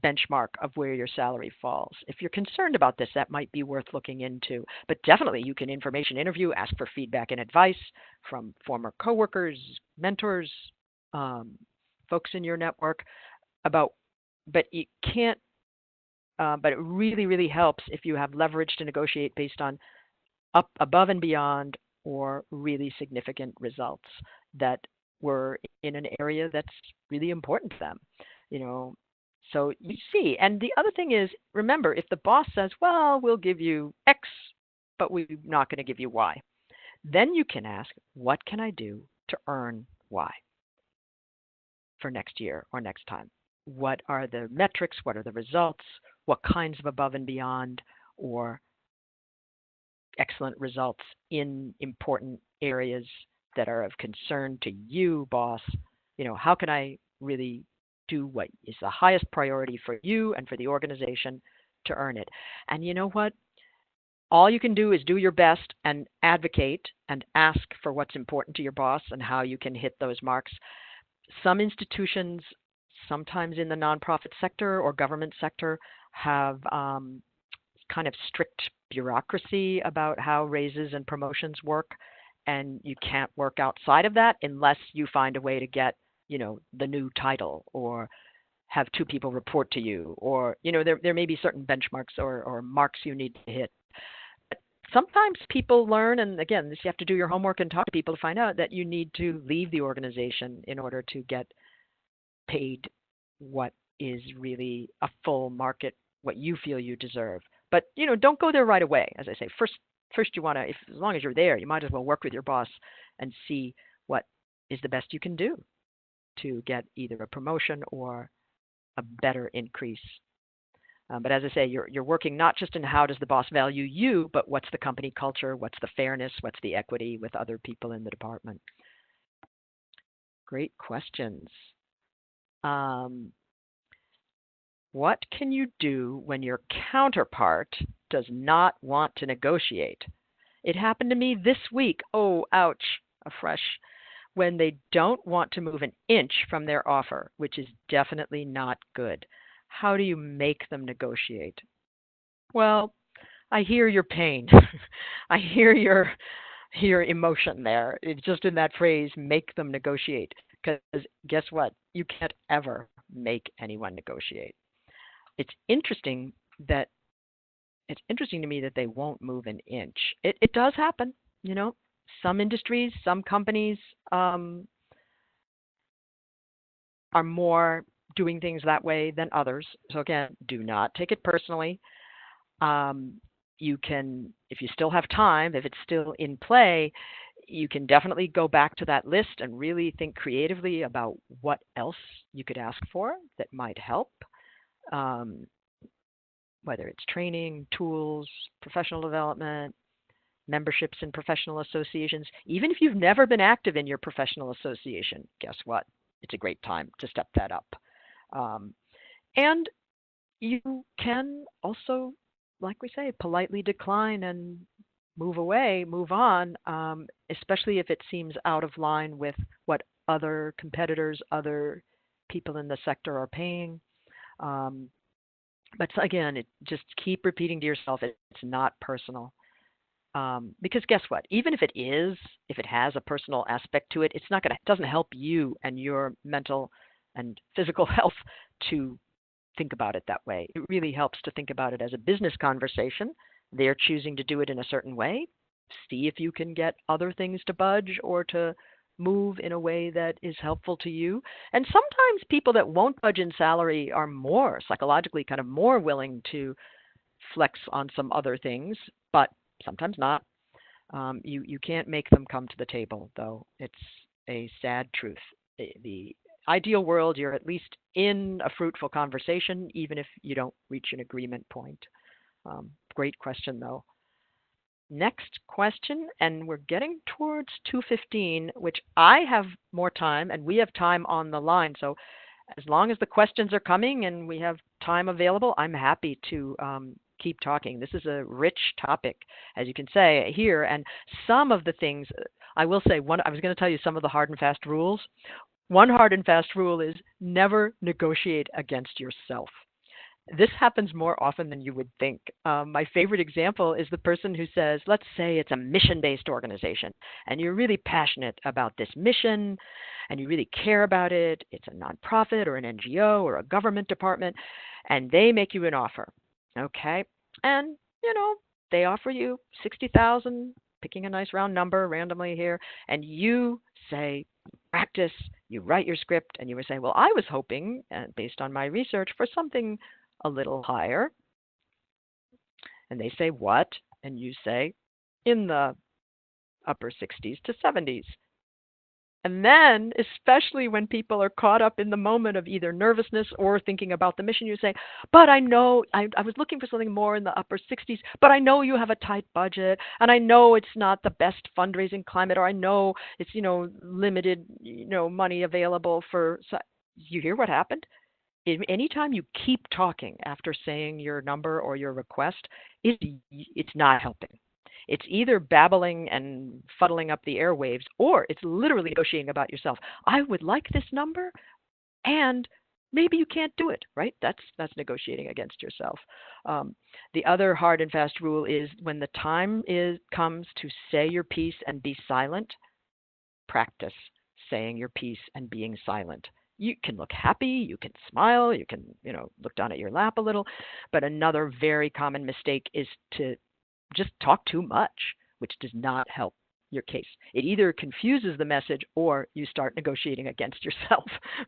benchmark of where your salary falls. If you're concerned about this, that might be worth looking into. But definitely you can information interview, ask for feedback and advice from former coworkers, mentors, folks in your network about, but you can't, but it really, really helps if you have leverage to negotiate based on up above and beyond or really significant results that were in an area that's really important to them. So you see. And the other thing is, remember, if the boss says, well, we'll give you X, but we're not going to give you Y, then you can ask, what can I do to earn Y for next year or next time? What are the metrics? What are the results? What kinds of above and beyond or excellent results in important areas that are of concern to you, boss? How can I really do what is the highest priority for you and for the organization to earn it? And you know what? All you can do is do your best and advocate and ask for what's important to your boss and how you can hit those marks. Some institutions, sometimes in the nonprofit sector or government sector, have kind of strict bureaucracy about how raises and promotions work, and you can't work outside of that unless you find a way to get, the new title or have two people report to you, or there may be certain benchmarks or marks you need to hit. But sometimes people learn, and again, this you have to do your homework and talk to people to find out that you need to leave the organization in order to get paid what is really a full market, what you feel you deserve. But don't go there right away. As I say, first you want to, as long as you're there, you might as well work with your boss and see what is the best you can do to get either a promotion or a better increase. But as I say, you're working not just in how does the boss value you, but what's the company culture, what's the fairness, what's the equity with other people in the department. Great questions. What can you do when your counterpart does not want to negotiate? It happened to me this week. Oh, ouch, afresh. When they don't want to move an inch from their offer, which is definitely not good. How do you make them negotiate? Well, I hear your pain. I hear your emotion there. It's just in that phrase, make them negotiate. Because guess what? You can't ever make anyone negotiate. It's interesting to me that they won't move an inch. It does happen, Some industries, some companies are more doing things that way than others. So again, do not take it personally. You can, if you still have time, if it's still in play, you can definitely go back to that list and really think creatively about what else you could ask for that might help. Whether it's training, tools, professional development, memberships in professional associations. Even if you've never been active in your professional association, guess what? It's a great time to step that up. And you can also, like we say, politely decline and move away, move on, especially if it seems out of line with what other competitors, other people in the sector are paying. But again, just keep repeating to yourself, it's not personal. Because guess what? Even if it has a personal aspect to it, it doesn't help you and your mental and physical health to think about it that way. It really helps to think about it as a business conversation They're choosing to do it in a certain way. See if you can get other things to budge or to move in a way that is helpful to you. And sometimes people that won't budge in salary are more psychologically kind of more willing to flex on some other things, but sometimes not. You can't make them come to the table, though. It's a sad truth. The ideal world, you're at least in a fruitful conversation, even if you don't reach an agreement point. Great question, though. Next question, and we're getting towards 2:15, which I have more time, and we have time on the line. So as long as the questions are coming and we have time available, I'm happy to keep talking. This is a rich topic, as you can say here, and some of the things I will say. I was going to tell you some of the hard and fast rules. One hard and fast rule is never negotiate against yourself. This happens more often than you would think. My favorite example is the person who says, let's say it's a mission-based organization, and you're really passionate about this mission, and you really care about it. It's a nonprofit or an NGO or a government department, and they make you an offer, okay? And, they offer you $60,000, picking a nice round number randomly here, and you say, practice, you write your script, and you would say, well, I was hoping, based on my research, for something a little higher. And they say, what? And you say, in the upper 60s to 70s. And then, especially when people are caught up in the moment of either nervousness or thinking about the mission, you say, but I know I was looking for something more in the upper 60s, but I know you have a tight budget, and I know it's not the best fundraising climate, or I know it's, limited, money available for. So you hear what happened? Anytime you keep talking after saying your number or your request, it's not helping. It's either babbling and fuddling up the airwaves, or it's literally negotiating about yourself. I would like this number, and maybe you can't do it, right? That's negotiating against yourself. The other hard and fast rule is when the time comes to say your piece and be silent, practice saying your piece and being silent. You can look happy, you can smile, you can, look down at your lap a little, but another very common mistake is to just talk too much, which does not help your case. It either confuses the message or you start negotiating against yourself,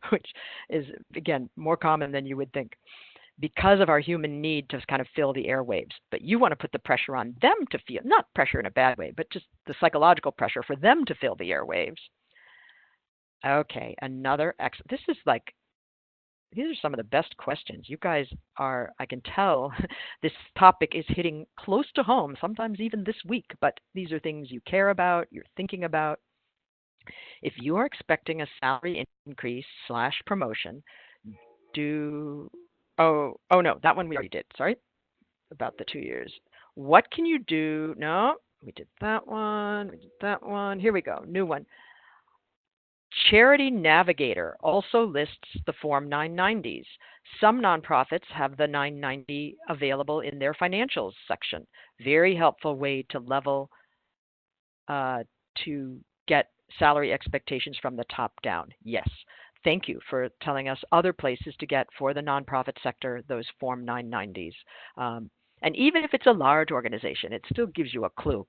which is, again, more common than you would think because of our human need to kind of fill the airwaves. But you want to put the pressure on them to feel, not pressure in a bad way, but just the psychological pressure for them to fill the airwaves. Okay, this is these are some of the best questions. You guys are, I can tell, this topic is hitting close to home, sometimes even this week, but these are things you care about, you're thinking about. If you are expecting a salary increase / promotion, oh no, that one we already did, sorry, about the 2 years. What can you do? No, we did that one, Here we go, new one. Charity Navigator also lists the Form 990s. Some nonprofits have the 990 available in their financials section. Very helpful way to level to get salary expectations from the top down. Yes. Thank you for telling us other places to get for the nonprofit sector those Form 990s. And even if it's a large organization, it still gives you a clue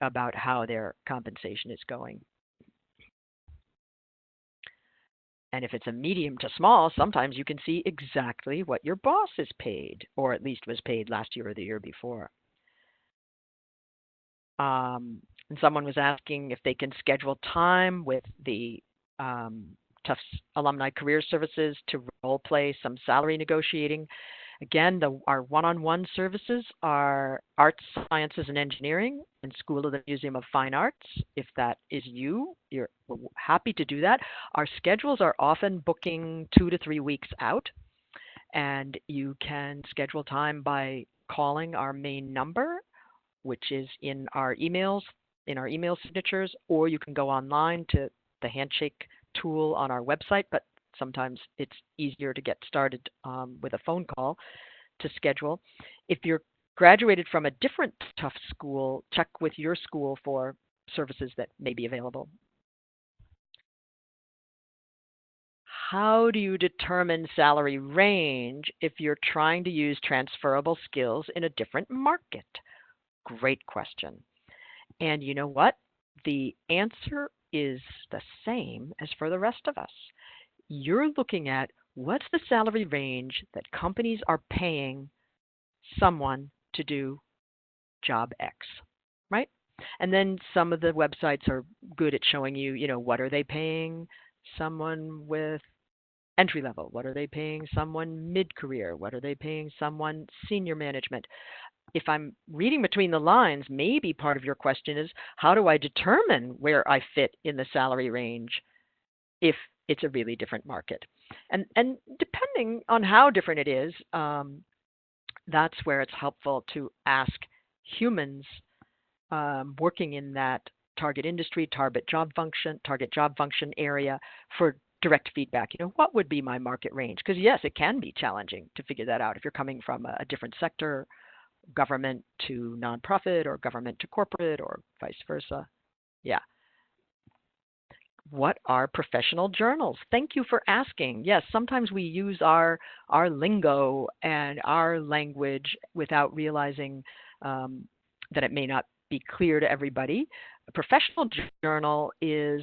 about how their compensation is going. And if it's a medium to small, sometimes you can see exactly what your boss is paid, or at least was paid last year or the year before. And someone was asking if they can schedule time with the Tufts Alumni Career Services to role play some salary negotiating. Again, our one-on-one services are Arts, Sciences, and Engineering and School of the Museum of Fine Arts. If that is you, we're happy to do that. Our schedules are often booking 2 to 3 weeks out, and you can schedule time by calling our main number, which is in our emails, in our email signatures, or you can go online to the handshake tool on our website, but sometimes it's easier to get started with a phone call to schedule. If you're graduated from a different Tufts school, check with your school for services that may be available. How do you determine salary range if you're trying to use transferable skills in a different market? Great question. And you know what? The answer is the same as for the rest of us. You're looking at what's the salary range that companies are paying someone to do job X, right? And then some of the websites are good at showing you, what are they paying someone with entry level? What are they paying someone mid career? What are they paying someone senior management? If I'm reading between the lines, maybe part of your question is how do I determine where I fit in the salary range if it's a really different market? And depending on how different it is, that's where it's helpful to ask humans working in that target industry, target job function area for direct feedback. What would be my market range? Because yes, it can be challenging to figure that out if you're coming from a different sector, government to nonprofit or government to corporate or vice versa. Yeah. What are professional journals? Thank you for asking. Yes, sometimes we use our lingo and our language without realizing that it may not be clear to everybody. A professional journal is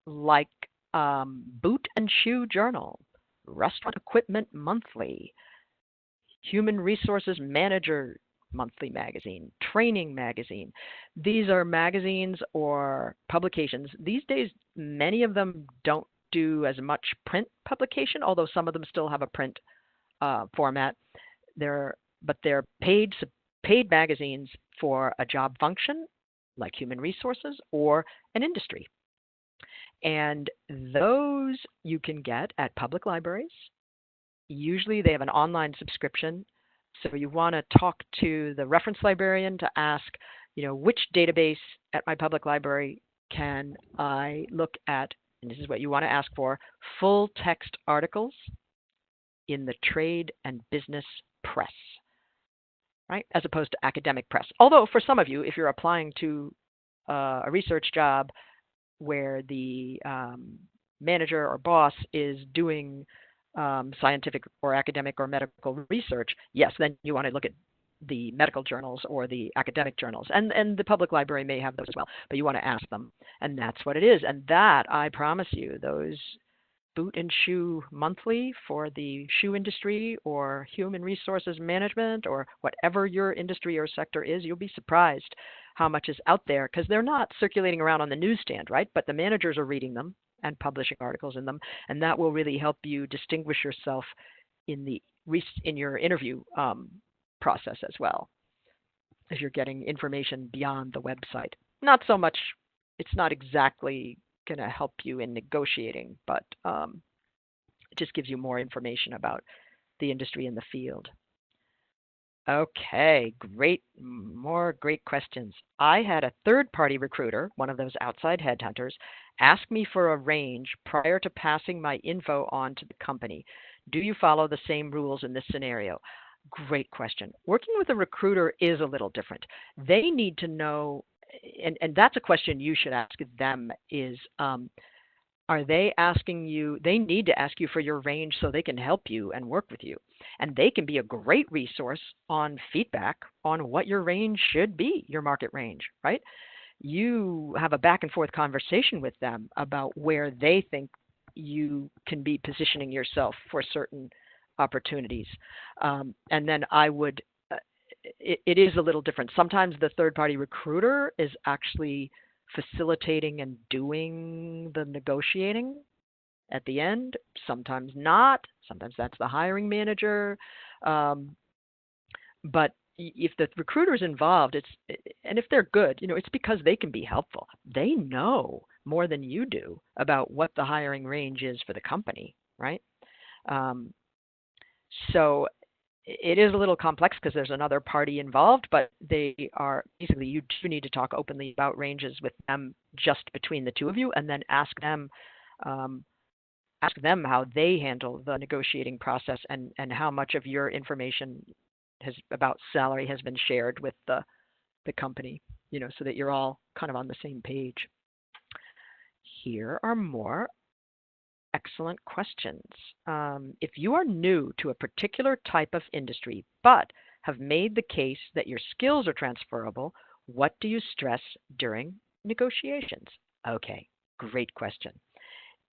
like Boot and Shoe Journal, Restaurant Equipment Monthly, Human Resources Manager Monthly Magazine, Training Magazine. These are magazines or publications. These days, many of them don't do as much print publication, although some of them still have a print format. But they're paid magazines for a job function, like human resources, or an industry. And those you can get at public libraries. Usually they have an online subscription. So you want to talk to the reference librarian to ask, which database at my public library can I look at? And this is what you want to ask for: full text articles in the trade and business press, right? As opposed to academic press. Although for some of you, if you're applying to a research job where the manager or boss is doing scientific or academic or medical research, yes, then you want to look at the medical journals or the academic journals. And the public library may have those as well, but you want to ask them. And that's what it is. And that, I promise you, those Boot and Shoe Monthly for the shoe industry or human resources management or whatever your industry or sector is, you'll be surprised how much is out there because they're not circulating around on the newsstand, right? But the managers are reading them and publishing articles in them, and that will really help you distinguish yourself in your interview process as well, as you're getting information beyond the website. Not so much, it's not exactly going to help you in negotiating, but it just gives you more information about the industry and the field. Okay, more great questions. I had a third-party recruiter, one of those outside headhunters, ask me for a range prior to passing my info on to the company. Do you follow the same rules in this scenario? Great question. Working with a recruiter is a little different. They need to know, and that's a question you should ask them, is are they asking you, they need to ask you for your range so they can help you and work with you. And they can be a great resource on feedback on what your range should be, your market range, right? You have a back and forth conversation with them about where they think you can be positioning yourself for certain opportunities. And then I would, it is a little different. Sometimes the third-party recruiter is actually facilitating and doing the negotiating at the end. Sometimes not. Sometimes that's the hiring manager. But if the recruiter is involved, and if they're good, it's because they can be helpful. They know more than you do about what the hiring range is for the company, right? So it is a little complex because there's another party involved, but they are basically, you do need to talk openly about ranges with them just between the two of you, and then ask them how they handle the negotiating process and how much of your information about salary has been shared with the company, so that you're all kind of on the same page. Here are more excellent questions. If you are new to a particular type of industry, but have made the case that your skills are transferable, what do you stress during negotiations? Okay, great question.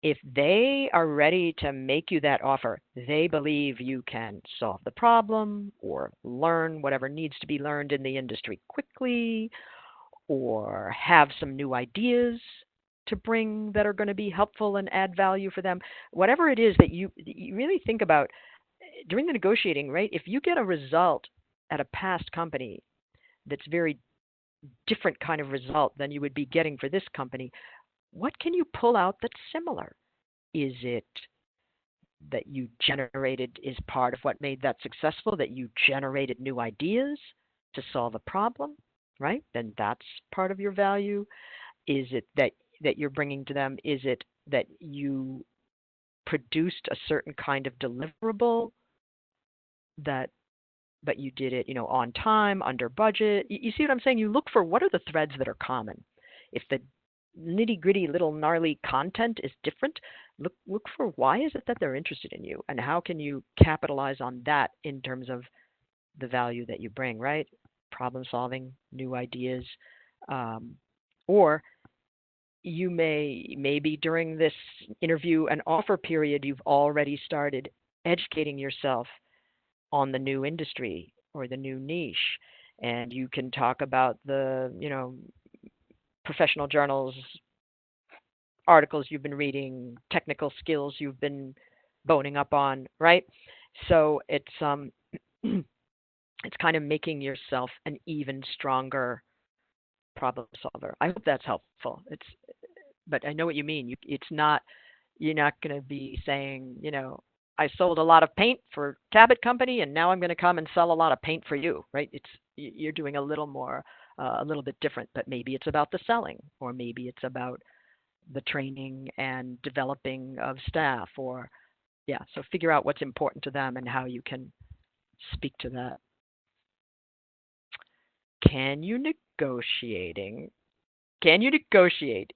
If they are ready to make you that offer, they believe you can solve the problem or learn whatever needs to be learned in the industry quickly or have some new ideas to bring that are going to be helpful and add value for them. Whatever it is that you really think about during the negotiating, right? If you get a result at a past company that's very different kind of result than you would be getting for this company, what can you pull out that's similar? Is it that you generated, is part of what made that successful, that you generated new ideas to solve a problem, right? Then that's part of your value. Is it that you're bringing to them? Is it that you produced a certain kind of deliverable that but you did it, on time, under budget? You see what I'm saying? You look for what are the threads that are common. If the nitty-gritty little gnarly content is different, look for why is it that they're interested in you and how can you capitalize on that in terms of the value that you bring, right? Problem solving, new ideas, or you maybe during this interview and offer period, you've already started educating yourself on the new industry or the new niche. And you can talk about the, professional journals, articles you've been reading, technical skills you've been boning up on, right? So it's it's kind of making yourself an even stronger problem solver. I hope that's helpful. But I know what you mean. You're not going to be saying, I sold a lot of paint for Cabot Company, and now I'm going to come and sell a lot of paint for you, right? You're doing a little more, a little bit different, but maybe it's about the selling, or maybe it's about the training and developing of staff, or so figure out what's important to them and how you can speak to that. Can you negotiate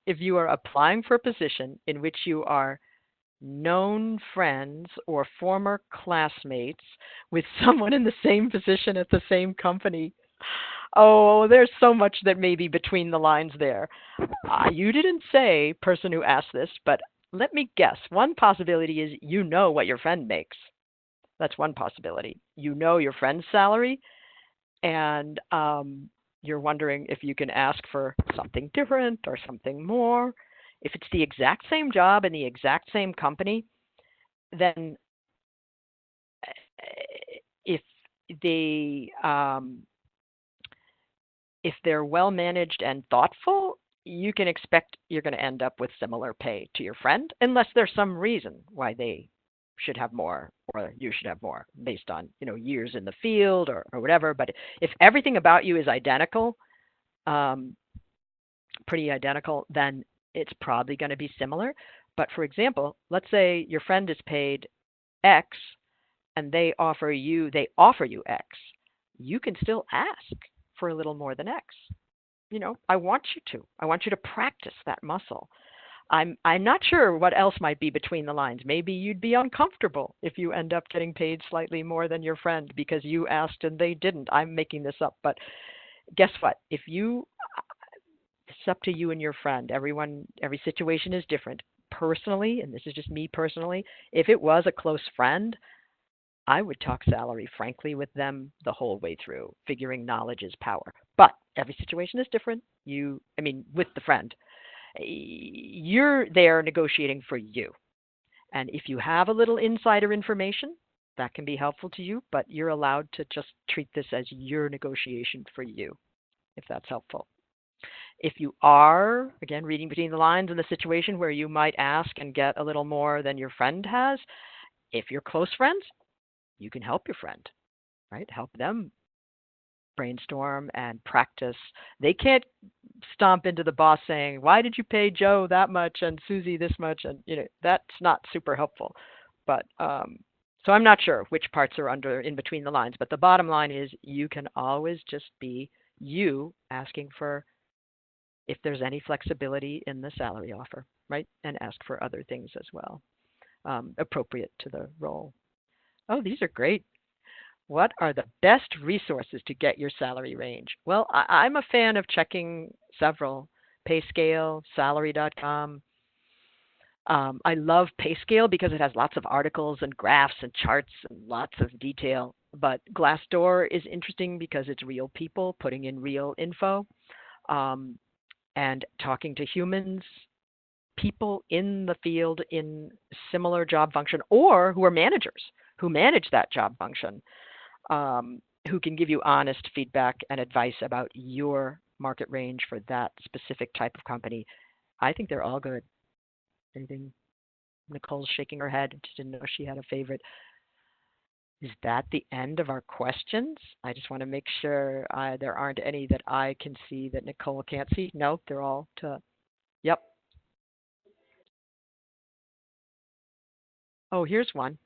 if you are applying for a position in which you are known friends or former classmates with someone in the same position at the same company? Oh, there's so much that may be between the lines there. You didn't say, person who asked this, but let me guess. One possibility is you know what your friend makes. That's one possibility. You know your friend's salary, and you're wondering if you can ask for something different or something more. If it's the exact same job in the exact same company, then if they're well managed and thoughtful, you can expect you're going to end up with similar pay to your friend, unless there's some reason why they should have more or you should have more based on years in the field or whatever. But if everything about you is identical, pretty identical, then it's probably going to be similar. But for example, let's say your friend is paid X and they offer you X. You can still ask for a little more than X. I want you to practice that muscle. I'm not sure what else might be between the lines. Maybe you'd be uncomfortable if you end up getting paid slightly more than your friend because you asked and they didn't. I'm making this up, but guess what? It's up to you and your friend. Every situation is different. Personally, and this is just me personally, if it was a close friend, I would talk salary frankly with them the whole way through, figuring knowledge is power. But every situation is different. With the friend, you're there negotiating for you. And if you have a little insider information, that can be helpful to you, but you're allowed to just treat this as your negotiation for you, if that's helpful. If you are, again, reading between the lines in the situation where you might ask and get a little more than your friend has, if you're close friends, you can help your friend, right? Help them brainstorm and practice. They can't stomp into the boss saying, why did you pay Joe that much and Susie this much? And, that's not super helpful. But so I'm not sure which parts are in between the lines. But the bottom line is you can always just be you asking for if there's any flexibility in the salary offer, right? And ask for other things as well, appropriate to the role. Oh, these are great. What are the best resources to get your salary range? Well, I'm a fan of checking several. PayScale, salary.com. I love PayScale because it has lots of articles and graphs and charts and lots of detail. But Glassdoor is interesting because it's real people putting in real info um, and talking to humans, people in the field in similar job function or who are managers who manage that job function, who can give you honest feedback and advice about your market range for that specific type of company. I think they're all good. Anything? Nicole's shaking her head. She didn't know she had a favorite. Is that the end of our questions? I just want to make sure there aren't any that I can see that Nicole can't see. No, they're all to. Yep. Oh, here's one.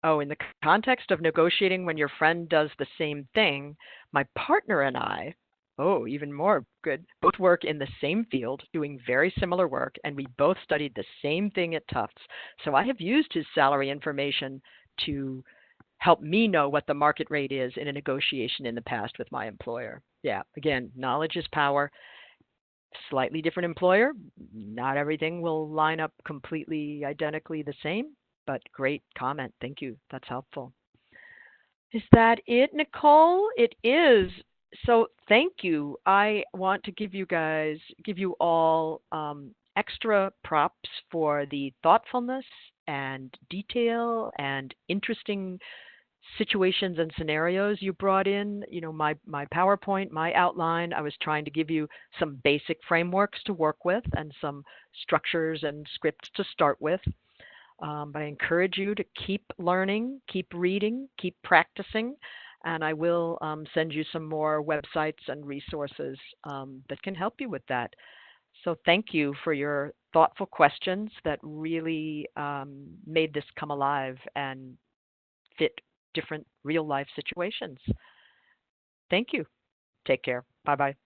Oh, in the context of negotiating when your friend does the same thing, my partner and I, oh, even more good, both work in the same field, doing very similar work, and we both studied the same thing at Tufts. So I have used his salary information to help me know what the market rate is in a negotiation in the past with my employer. Yeah, again, knowledge is power. Slightly different employer. Not everything will line up completely identically the same, but great comment. Thank you. That's helpful. Is that it, Nicole? It is. So thank you. I want to give you all extra props for the thoughtfulness and detail and interesting situations and scenarios you brought in. You know, my PowerPoint, my outline, I was trying to give you some basic frameworks to work with and some structures and scripts to start with. But I encourage you to keep learning, keep reading, keep practicing, and I will send you some more websites and resources that can help you with that. So thank you for your thoughtful questions that really made this come alive and fit different real life situations. Thank you. Take care. Bye bye.